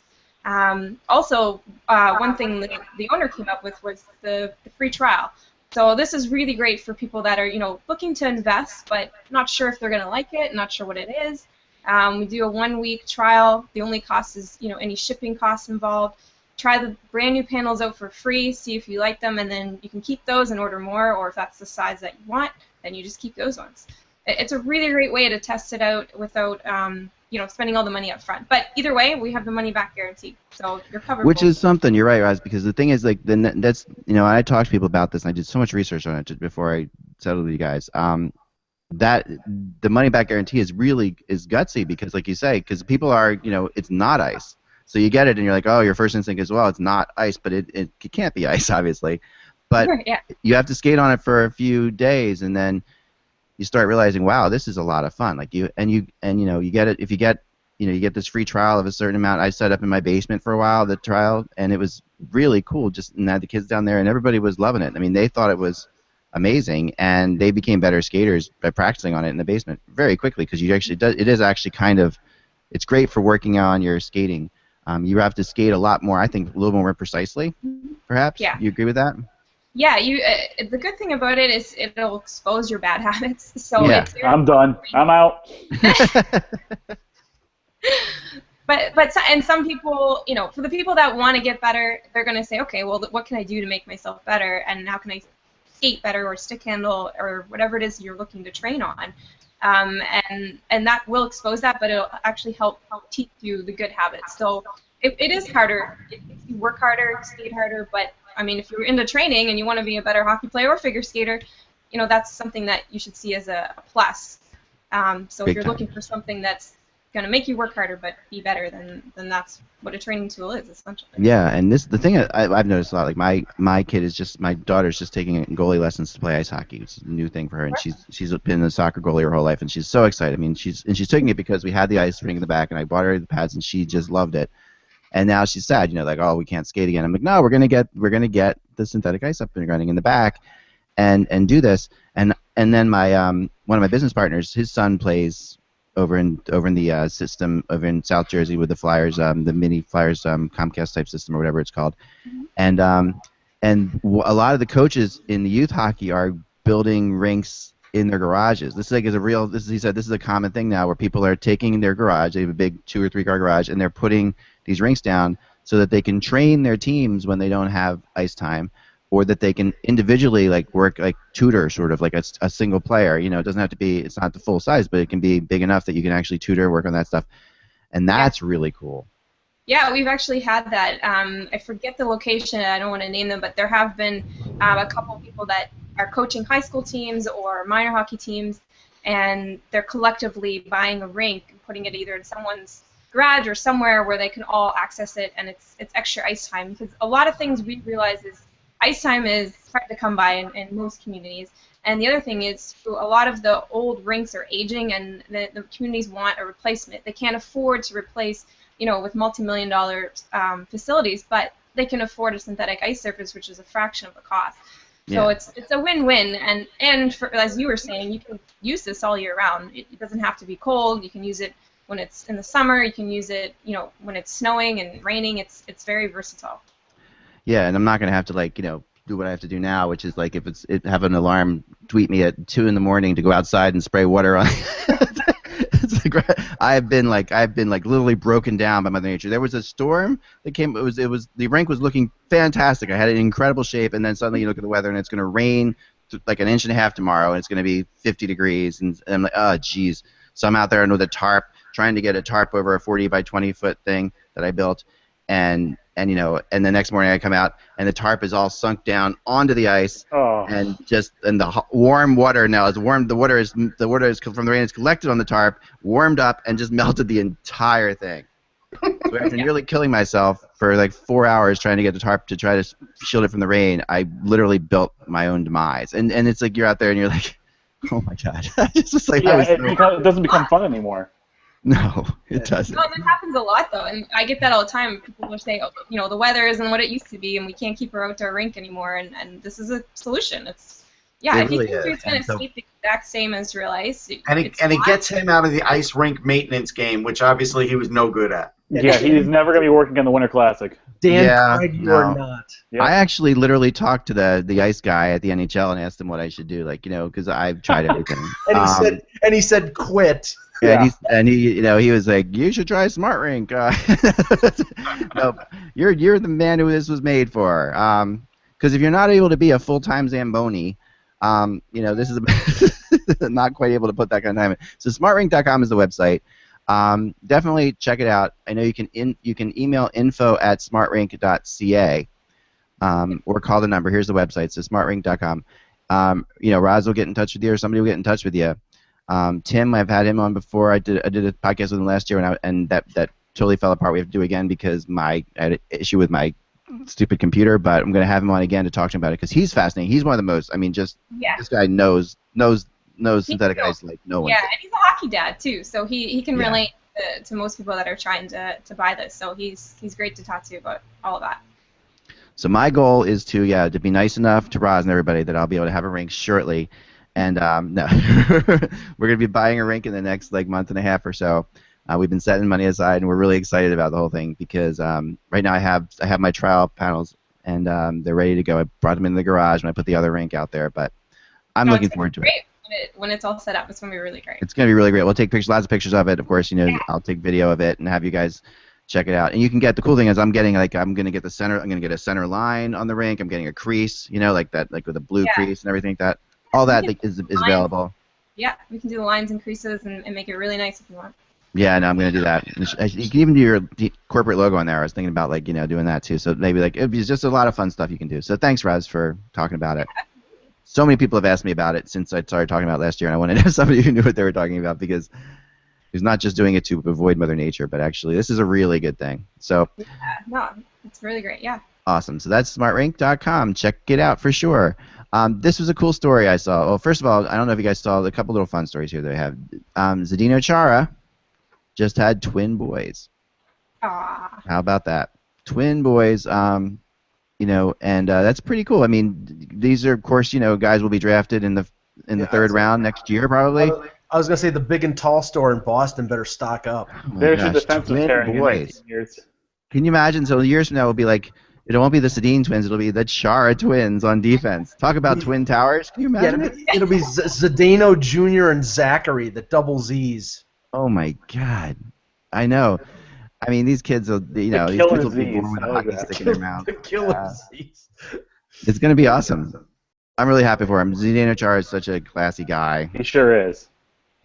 Also, one thing that the owner came up with was the free trial. So this is really great for people that are, looking to invest, but not sure if they're going to like it, not sure what it is. We do a 1-week trial. The only cost is, any shipping costs involved. Try the brand new panels out for free, see if you like them, and then you can keep those and order more, or if that's the size that you want, then you just keep those ones. It's a really great way to test it out without, spending all the money up front. But either way, we have the money-back guarantee, so you're covered. Which is something, you're right, Raz, because the thing is, that's, I talked to people about this, and I did so much research on it just before I settled with you guys. That the money-back guarantee is gutsy because, like you say, because people are, it's not ice. So you get it, and you're like, oh, your first instinct is, well, it's not ice, but it can't be ice, obviously. But you have to skate on it for a few days, and then you start realizing, wow, this is a lot of fun. You get it if you get this free trial of a certain amount. I set up in my basement for a while the trial, and it was really cool. And I had the kids down there, and everybody was loving it. I mean, they thought it was amazing, and they became better skaters by practicing on it in the basement very quickly because it is actually kind of, it's great for working on your skating. You have to skate a lot more, I think, a little more precisely, perhaps. Yeah. You agree with that? Yeah, the good thing about it is it'll expose your bad habits. So I'm done. I'm out. And some people, for the people that want to get better, they're going to say, okay, well, what can I do to make myself better, and how can I skate better or stick handle or whatever it is you're looking to train on. And that will expose that, but it'll actually help teach you the good habits. So it is harder. It makes you work harder, skate harder, but I mean, if you're into training and you want to be a better hockey player or figure skater, that's something that you should see as a plus. So if you're looking for something that's going to make you work harder but be better, then that's what a training tool is, essentially. Yeah, and the thing I've noticed a lot, like my daughter's just taking goalie lessons to play ice hockey. It's a new thing for her, and she's been a soccer goalie her whole life, and she's so excited. I mean, she's taking it because we had the ice rink in the back, and I bought her the pads, and she just loved it. And now she's sad, like, oh, we can't skate again. I'm like, no, we're gonna get the synthetic ice up and running in the back, and do this. And then my one of my business partners, his son plays over in the system over in South Jersey with the Flyers, the mini Flyers Comcast type system or whatever it's called, and a lot of the coaches in the youth hockey are building rinks in their garages. This he said this is a common thing now where people are taking their garage, they have a big 2 or 3 car garage, and they're putting these rinks down so that they can train their teams when they don't have ice time, or that they can individually work like tutor, sort of like a single player. It doesn't have to be, it's not the full size, but it can be big enough that you can actually tutor, work on that stuff, and that's really cool. Yeah, we've actually had that. I forget the location, I don't want to name them, but there have been a couple of people that are coaching high school teams or minor hockey teams, and they're collectively buying a rink and putting it either in someone's garage or somewhere where they can all access it, and it's extra ice time, because a lot of things we realize is ice time is hard to come by in most communities. And the other thing is, a lot of the old rinks are aging, and the communities want a replacement. They can't afford to replace, with multi-million-dollar facilities, but they can afford a synthetic ice surface, which is a fraction of the cost. So it's a win-win, and for, as you were saying, you can use this all year round. It doesn't have to be cold. You can use it when it's in the summer. You can use it, when it's snowing and raining. It's very versatile. Yeah, and I'm not gonna have to do what I have to do now, which is like if have an alarm tweet me at 2 in the morning to go outside and spray water on. I've been literally broken down by Mother Nature. There was a storm that came. It was the rink was looking fantastic. I had it in incredible shape, and then suddenly you look at the weather and it's going to rain like an inch and a half tomorrow, and it's going to be 50 degrees, and I'm like, oh geez. So I'm out there with a tarp, trying to get a tarp over a 40 by 20 foot thing that I built, and the next morning I come out and the tarp is all sunk down onto the ice, and the warm water now is warm. The water is from the rain is collected on the tarp, warmed up, and just melted the entire thing. So after nearly killing myself for like 4 hours trying to get the tarp to try to shield it from the rain, I literally built my own demise. And it's like you're out there and you're like, oh my god, it's just like it doesn't become fun anymore. No, it doesn't. No, that happens a lot, though, and I get that all the time. People will say, the weather isn't what it used to be, and we can't keep our outdoor rink anymore, and this is a solution. If you think it's going to skate the exact same as real ice, it gets him out of the ice rink maintenance game, which obviously he was no good at. Yeah, he's never going to be working on the Winter Classic. Dan, you are not. Yeah. I actually literally talked to the ice guy at the NHL and asked him what I should do, because I've tried everything. and he said, quit. Yeah. And he was like, you should try Smart Rink. No, you're the man who this was made for. Because if you're not able to be a full-time Zamboni, this is not quite able to put that kind of time in. So smartrink.com is the website. Definitely check it out. I know you can email info@smartrink.ca, or call the number. Here's the website. So smartrink.com. Roz will get in touch with you, or somebody will get in touch with you. Tim, I've had him on before. I did a podcast with him last year, and that totally fell apart. We have to do it again because I had an issue with my stupid computer. But I'm going to have him on again to talk to him about it because he's fascinating. He's one of the most. I mean, this guy knows synthetic ice like no one. Yeah, and he's a hockey dad too, so he can relate to most people that are trying to buy this. So he's great to talk to about all of that. So my goal is to be nice enough to Roz and everybody that I'll be able to have a rink shortly. And no, we're going to be buying a rink in the next month and a half or so. We've been setting money aside, and we're really excited about the whole thing because right now I have my trial panels, and they're ready to go. I brought them in the garage when I put the other rink out there, but I'm looking forward to it. When it's all set up, it's going to be really great. It's going to be really great. We'll take lots of pictures of it. Of course, I'll take video of it and have you guys check it out. And you can get, the cool thing is I'm going to get a center line on the rink. I'm getting a crease, like that, like with a blue crease and everything like that. All that is available. Yeah, we can do the lines and creases and make it really nice if you want. Yeah, no, I'm going to do that. You can even do your corporate logo on there. I was thinking about doing that too. So maybe it'd be just a lot of fun stuff you can do. So thanks, Raz, for talking about it. So many people have asked me about it since I started talking about it last year, and I wanted to have somebody who knew what they were talking about, because he's not just doing it to avoid Mother Nature, but actually this is a really good thing. So yeah, no, it's really great. Yeah. Awesome. So that's smartrink.com. Check it out for sure. This was a cool story I saw. Well, first of all, I don't know if you guys saw a couple little fun stories here that I have. Zdeno Chara just had twin boys. Aww. How about that? Twin boys. And that's pretty cool. I mean, these are, of course, guys will be drafted in the third round next year probably. I was gonna say the big and tall store in Boston better stock up. Oh There's a defensive pairing in 19 years. Can you imagine? So years from now, it'll be like, it won't be the Sedin twins. It'll be the Chara twins on defense. Talk about twin towers. Can you imagine it? It'll be Zdeno Jr. and Zachary, the double Z's. Oh my God, I know. I mean, these kids will, these kids will be born with a hockey stick in their mouth. The killer Z's. It's gonna be awesome. I'm really happy for him. Zdeno Chara is such a classy guy. He sure is.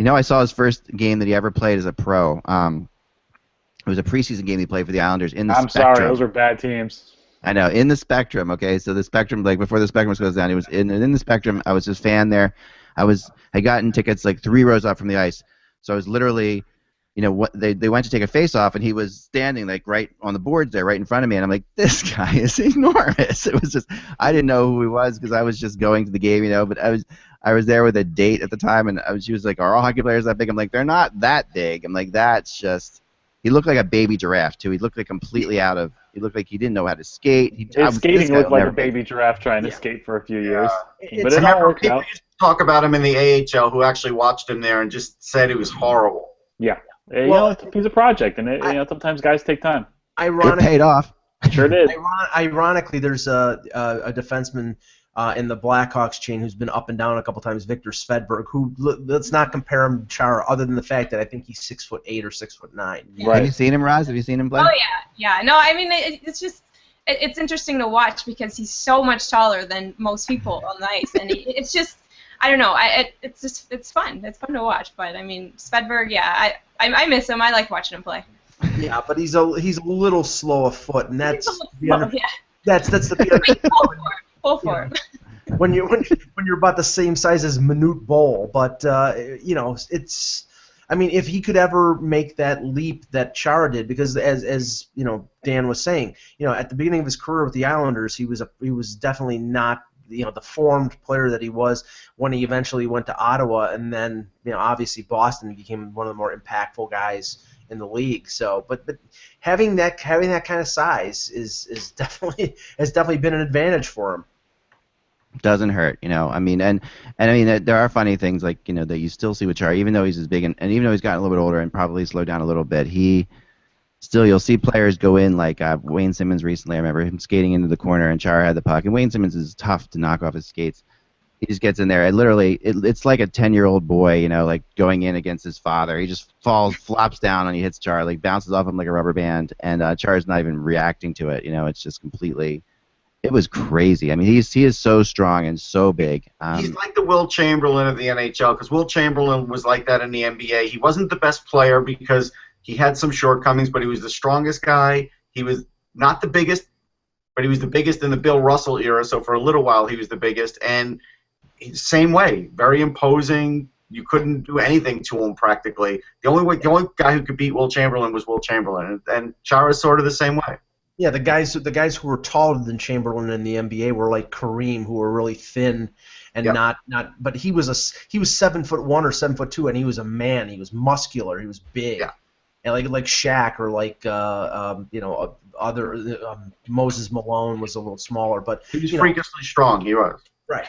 I saw his first game that he ever played as a pro. It was a preseason game he played for the Islanders in the Spectrum. I'm sorry, those were bad teams. I know, in the Spectrum, okay? So the Spectrum, before the Spectrum goes down, it was in the Spectrum. I was his fan there. I gotten tickets 3 rows up from the ice. So I was literally, they went to take a face-off, and he was standing, right on the boards there, right in front of me, and I'm like, this guy is enormous. It was just, I didn't know who he was because I was just going to the game, but I was there with a date at the time, and she was like, are all hockey players that big? I'm like, they're not that big. I'm like, that's just, he looked like a baby giraffe, too. He looked completely he looked like he didn't know how to skate. His skating looked like a baby giraffe trying to skate for a few years. But it all worked out. Used to talk about him in the AHL, who actually watched him there and just said it was horrible. Yeah. He's a project, and sometimes guys take time. It paid off. Sure did. Ironically, there's a defenseman in the Blackhawks chain who's been up and down a couple times, Victor Svedberg, who, let's not compare him to Chara, other than the fact that I think he's 6'8" or 6'9". Right. Have you seen him, Roz? Have you seen him play? Oh yeah. No, I mean it's just it's interesting to watch because he's so much taller than most people on the ice, and it's just, I don't know, it's fun. It's fun to watch. But I mean, Svedberg, I miss him. I like watching him play. Yeah, but he's a little slow of foot, and that's that's the Full for him. When you're about the same size as Manute Bol, but it's, I mean, if he could ever make that leap that Chara did, because as Dan was saying, at the beginning of his career with the Islanders, he was definitely not the formed player that he was when he eventually went to Ottawa, and then obviously Boston became one of the more impactful guys in the league. So, but having that kind of size has definitely been an advantage for him. Doesn't hurt, I mean, and I mean, there are funny things that you still see with Chara, even though he's as big and even though he's gotten a little bit older and probably slowed down a little bit, you'll see players go in like Wayne Simmons recently. I remember him skating into the corner and Chara had the puck, and Wayne Simmons is tough to knock off his skates. He just gets in there, and literally, it's like a 10-year-old boy, like going in against his father. He just flops down, and he hits Chara, bounces off him like a rubber band, and Chara's not even reacting to it. It's just completely. It was crazy. I mean, he is so strong and so big. He's like the Will Chamberlain of the NHL, because Will Chamberlain was like that in the NBA. He wasn't the best player because he had some shortcomings, but he was the strongest guy. He was not the biggest, but he was the biggest in the Bill Russell era, so for a little while he was the biggest. And same way, very imposing. You couldn't do anything to him practically. The only guy who could beat Will Chamberlain was Will Chamberlain, and Chara's sort of the same way. Yeah, the guys who were taller than Chamberlain in the NBA were like Kareem, who were really thin and not. But he was 7'1" or 7'2", and he was a man. He was muscular. He was big. Yeah. And like Shaq or like Moses Malone was a little smaller, but he was freakishly strong. He was. Right.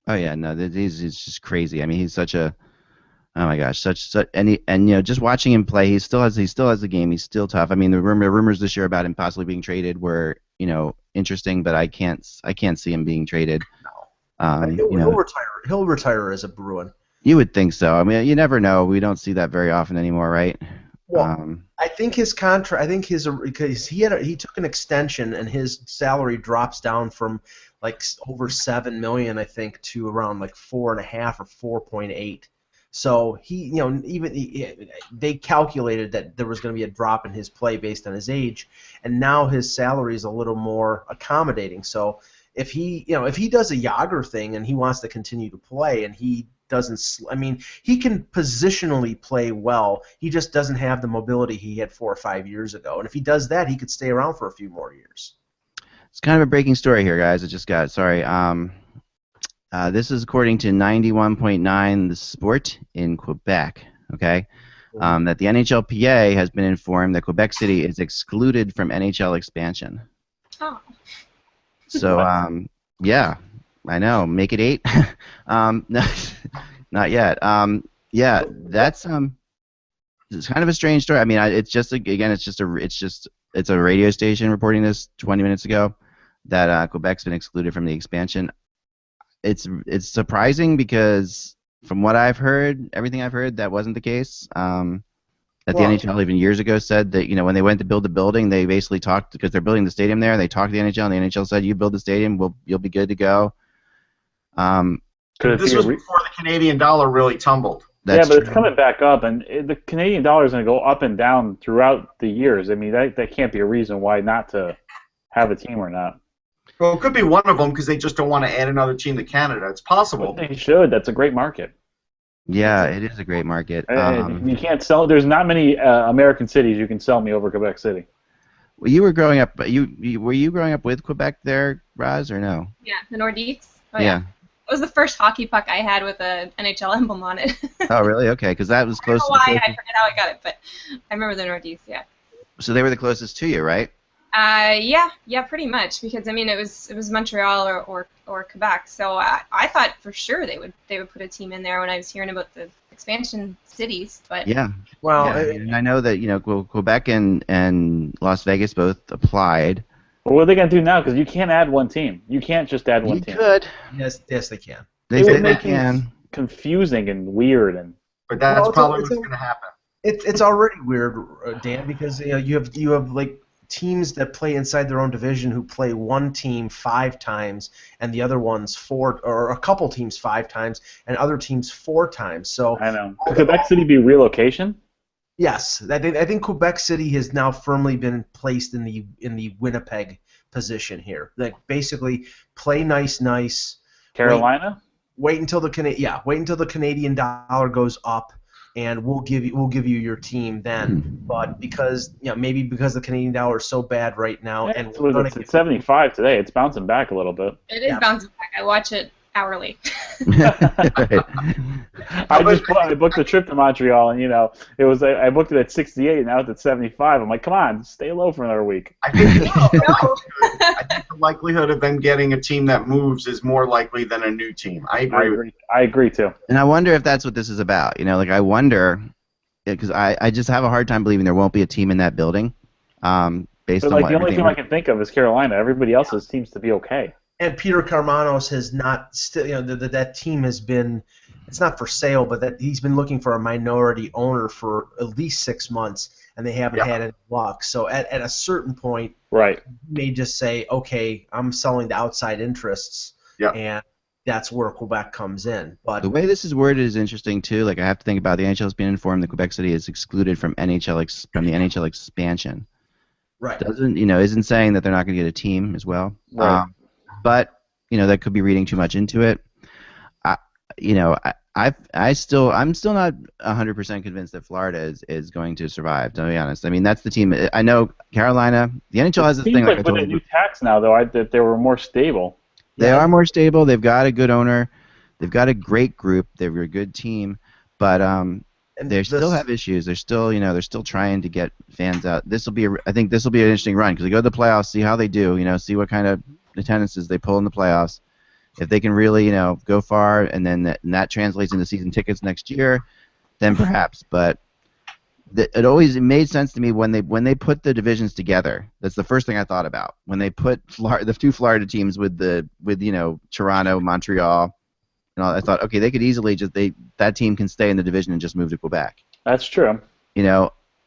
Oh yeah, no, he's just crazy. I mean, he's such a. Oh my gosh, and just watching him play, he still has the game. He's still tough. I mean, the rumors this year about him possibly being traded were interesting, but I can't see him being traded. No. He'll retire as a Bruin. You would think so. I mean, you never know. We don't see that very often anymore, right? Well, I think his contract. I think because he took an extension and his salary drops down from like over $7 million, I think, to around like 4.5 or 4.8. So they calculated that there was going to be a drop in his play based on his age, and now his salary is a little more accommodating. So if he does a Yager thing and he wants to continue to play and he doesn't, he can positionally play well. He just doesn't have the mobility he had 4 or 5 years ago. And if he does that, he could stay around for a few more years. It's kind of a breaking story here, guys. I just got this is according to 91.9 The Sport in Quebec. Okay, that the NHLPA has been informed that Quebec City is excluded from NHL expansion. Oh. So yeah, I know. Make it 8. No, not yet. Yeah, that's it's kind of a strange story. I mean, it's just it's a radio station reporting this 20 minutes ago that Quebec's been excluded from the expansion. It's surprising because from what I've heard, everything I've heard, that wasn't the case. That the NHL even years ago said that when they went to build the building, they basically talked because they're building the stadium there. They talked to the NHL, and the NHL said, "You build the stadium, you'll be good to go." This was before the Canadian dollar really tumbled. Yeah, but it's coming back up, and the Canadian dollar is going to go up and down throughout the years. I mean, that can't be a reason why not to have a team or not. Well, it could be one of them because they just don't want to add another team to Canada. It's possible. But they should. That's a great market. Yeah, it is a great market. You can't sell. There's not many American cities you can sell me over Quebec City. Well, you were growing up. Were you growing up with Quebec there, Roz, or no? Yeah, the Nordiques. Oh, yeah. It was the first hockey puck I had with an NHL emblem on it. Oh, really? Okay, because that was close. I don't know why. I forget how I got it, but I remember the Nordiques. Yeah. So they were the closest to you, right? Yeah, pretty much. Because I mean, it was Montreal or Quebec. So I thought for sure they would put a team in there when I was hearing about the expansion cities. But yeah. Well, and I know that Quebec and Las Vegas both applied. Well, what are they going to do now? Because you can't add one team. You can't just add one team. You could. Yes, they can. They say they can. Confusing and weird But that's probably what's going to happen. It's already weird, Dan, because you have like teams that play inside their own division who play one team 5 times and the other one's 4, or a couple teams 5 times and other teams 4 times. So I know. Could Quebec City be relocation? Yes, I think Quebec City has now firmly been placed in the Winnipeg position here. Like basically, play nice. Carolina. Wait until the Canadian dollar goes up, and we'll give you your team then. But because maybe because the Canadian dollar is so bad right now, Yeah, and it's 75 today. It's bouncing back a little bit. it is bouncing back. I watch it hourly. I booked a trip to Montreal, and I booked it at 68, and now it's at 75. I'm like, come on, stay low for another week. I think the likelihood of them getting a team that moves is more likely than a new team. I agree. I agree too. And I wonder if that's what this is about. I wonder because I just have a hard time believing there won't be a team in that building. Based on the only team I can think of is Carolina. Everybody else's seems to be okay. And Peter Carmanos has not still, that team has been, it's not for sale, but that he's been looking for a minority owner for at least 6 months, and they haven't had any luck. So at a certain point, right, you may just say, okay, I'm selling to outside interests, and that's where Quebec comes in. But the way this is worded is interesting too. Like I have to think about the NHL has been informed that Quebec City is excluded from the NHL expansion. Right. Isn't saying that they're not going to get a team as well. Right. But that could be reading too much into it. I'm still not 100% convinced that Florida is going to survive. To be honest, I mean that's the team. I know Carolina. The NHL has this thing like I told you. With a new tax now, though, that they were more stable. They are more stable. They've got a good owner. They've got a great group. They're a good team, but they still have issues. They're still trying to get fans out. I think this will be an interesting run because they go to the playoffs, see how they do. See what kind of attendances they pull in the playoffs. If they can really, go far, and then that translates into season tickets next year, then perhaps. But it made sense to me when they put the divisions together. That's the first thing I thought about when they put the 2 Florida teams with Toronto, Montreal, and all. I thought, okay, they could easily that team can stay in the division and just move to Quebec. That's true.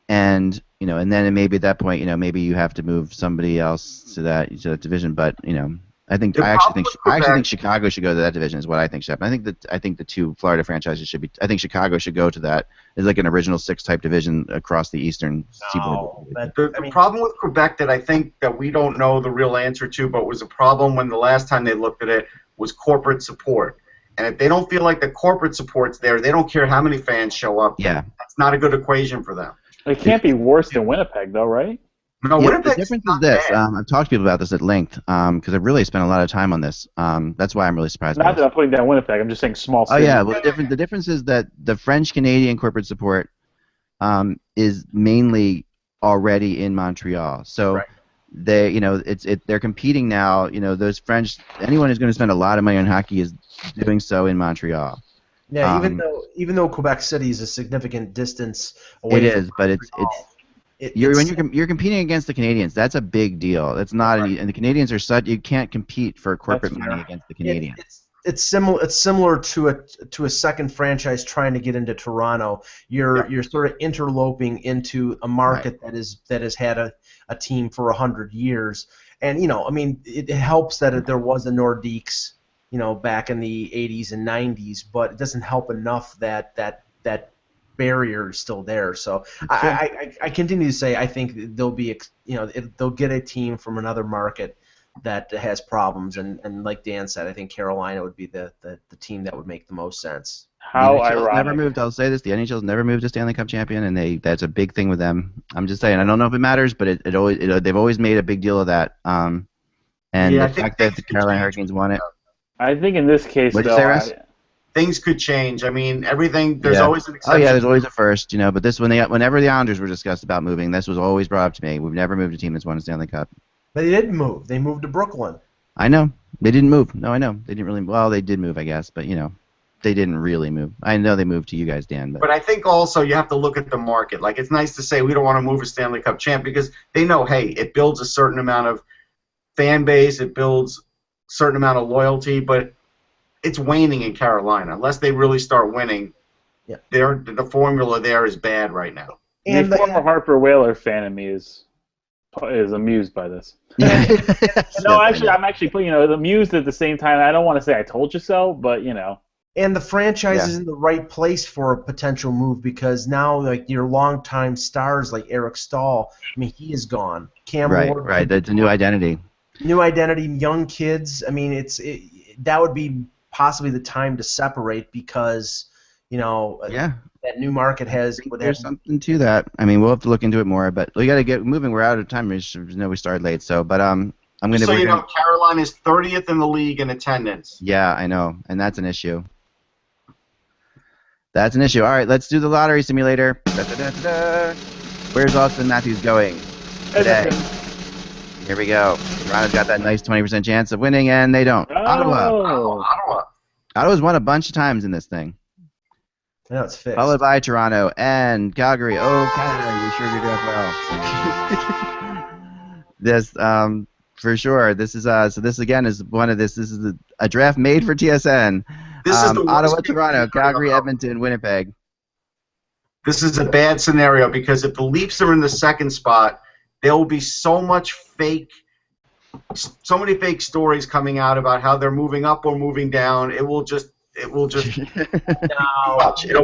and and then maybe at that point, maybe you have to move somebody else to that division. But I actually think Chicago should go to that division. Is what I think should happen. I think the two Florida franchises should be. I think Chicago should go to that. It's like an original 6 type division across the Eastern Seaboard. The problem with Quebec that I think that we don't know the real answer to, but was a problem when the last time they looked at it, was corporate support. And if they don't feel like the corporate support's there, they don't care how many fans show up. Yeah, that's not a good equation for them. It can't be worse than Winnipeg, though, right? No, the difference is this. I've talked to people about this at length because I've really spent a lot of time on this. That's why I'm really surprised. Not that I'm putting down Winnipeg. I'm just saying small cities. Oh yeah, well the difference is that the French-Canadian corporate support is mainly already in Montreal. So they, they're competing now. Those French, anyone who's going to spend a lot of money on hockey is doing so in Montreal. Yeah, even though Quebec City is a significant distance away. It is, but when you're competing against the Canadians, that's a big deal. That's not, and the Canadians are such, you can't compete for corporate money against the Canadians. It's similar to a second franchise trying to get into Toronto. You're sort of interloping into a market that has had a team for 100 years, and it helps that there was a Nordiques, back in the 80s and 90s, but it doesn't help enough that barrier is still there. So I continue to say I think they'll be they'll get a team from another market that has problems, and like Dan said, I think Carolina would be the team that would make the most sense. How ironic. Never moved. I'll say this: the NHL's never moved to Stanley Cup champion, and that's a big thing with them. I'm just saying. I don't know if it matters, but they've always made a big deal of that. And the fact that the Carolina Hurricanes won it. I think in this case, What'd you say, Russ? Things could change. I mean, everything. There's always an exception. Oh yeah, there's always a first, But this, whenever the Islanders were discussed about moving, this was always brought up to me. We've never moved a team that's won a Stanley Cup. But they did move. They moved to Brooklyn. I know. They didn't move. No, I know. They didn't really. Well, they did move, I guess, but they didn't really move. I know they moved to you guys, Dan. But I think also you have to look at the market. Like, it's nice to say we don't want to move a Stanley Cup champ because they know, hey, it builds a certain amount of fan base, it builds a certain amount of loyalty, but it's waning in Carolina. Unless they really start winning, the formula there is bad right now. And the former Harper Whaler fan in me is amused by this. No, actually, I'm actually amused at the same time. I don't want to say I told you so, but And the franchise is in the right place for a potential move because now, like your longtime stars like Eric Stahl, he is gone. Cam Ward, right. That's a new identity. New identity, young kids. That would be possibly the time to separate because that new market has. There's something to that. We'll have to look into it more, but we got to get moving. We're out of time. We started late, but I'm going to. So Carolina is 30th in the league in attendance. Yeah, I know, and that's an issue. That's an issue. All right, let's do the lottery simulator. Where's Austin Matthews going today? Here we go. Toronto's got that nice 20% chance of winning, and they don't. Oh. Ottawa's won a bunch of times in this thing. Yeah, it's fixed. Followed by Toronto and Calgary. Oh, Canada, you're sure you're doing well. This, for sure. This is so. This again is one of this. This is a draft made for TSN. This is the Ottawa, Toronto, Calgary, Edmonton, Winnipeg. This is a bad scenario because if the Leafs are in the second spot, there will be so many fake stories coming out about how they're moving up or moving down. It will just it'll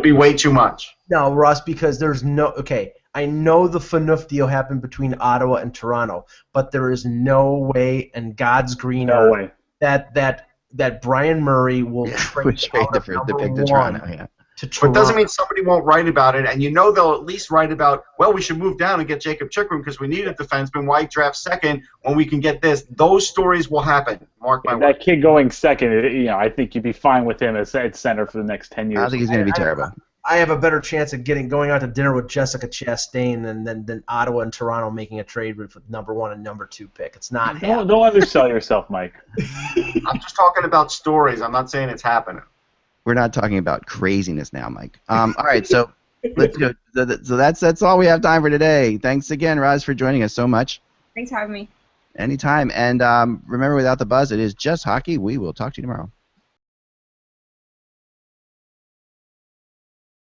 be way too much. No, Russ, because there's I know the Phaneuf deal happened between Ottawa and Toronto, but there is no way in God's green earth that Brian Murray will trade the pick to Toronto. Yeah. But it doesn't mean somebody won't write about it, and they'll at least write about, well, we should move down and get Jacob Chikrin because we need a defenseman. Why draft second when we can get this? Those stories will happen. Mark my word. That kid going second, I think you'd be fine with him as center for the next 10 years. I think he's going to be terrible. I have a better chance of going out to dinner with Jessica Chastain than Ottawa and Toronto making a trade with number 1 and number 2 pick. It's not happening. Don't undersell yourself, Mike. I'm just talking about stories. I'm not saying it's happening. We're not talking about craziness now, Mike. All right, so let's go. So that's all we have time for today. Thanks again, Roz, for joining us so much. Thanks for having me. Anytime. And remember, without the buzz, it is just hockey. We will talk to you tomorrow.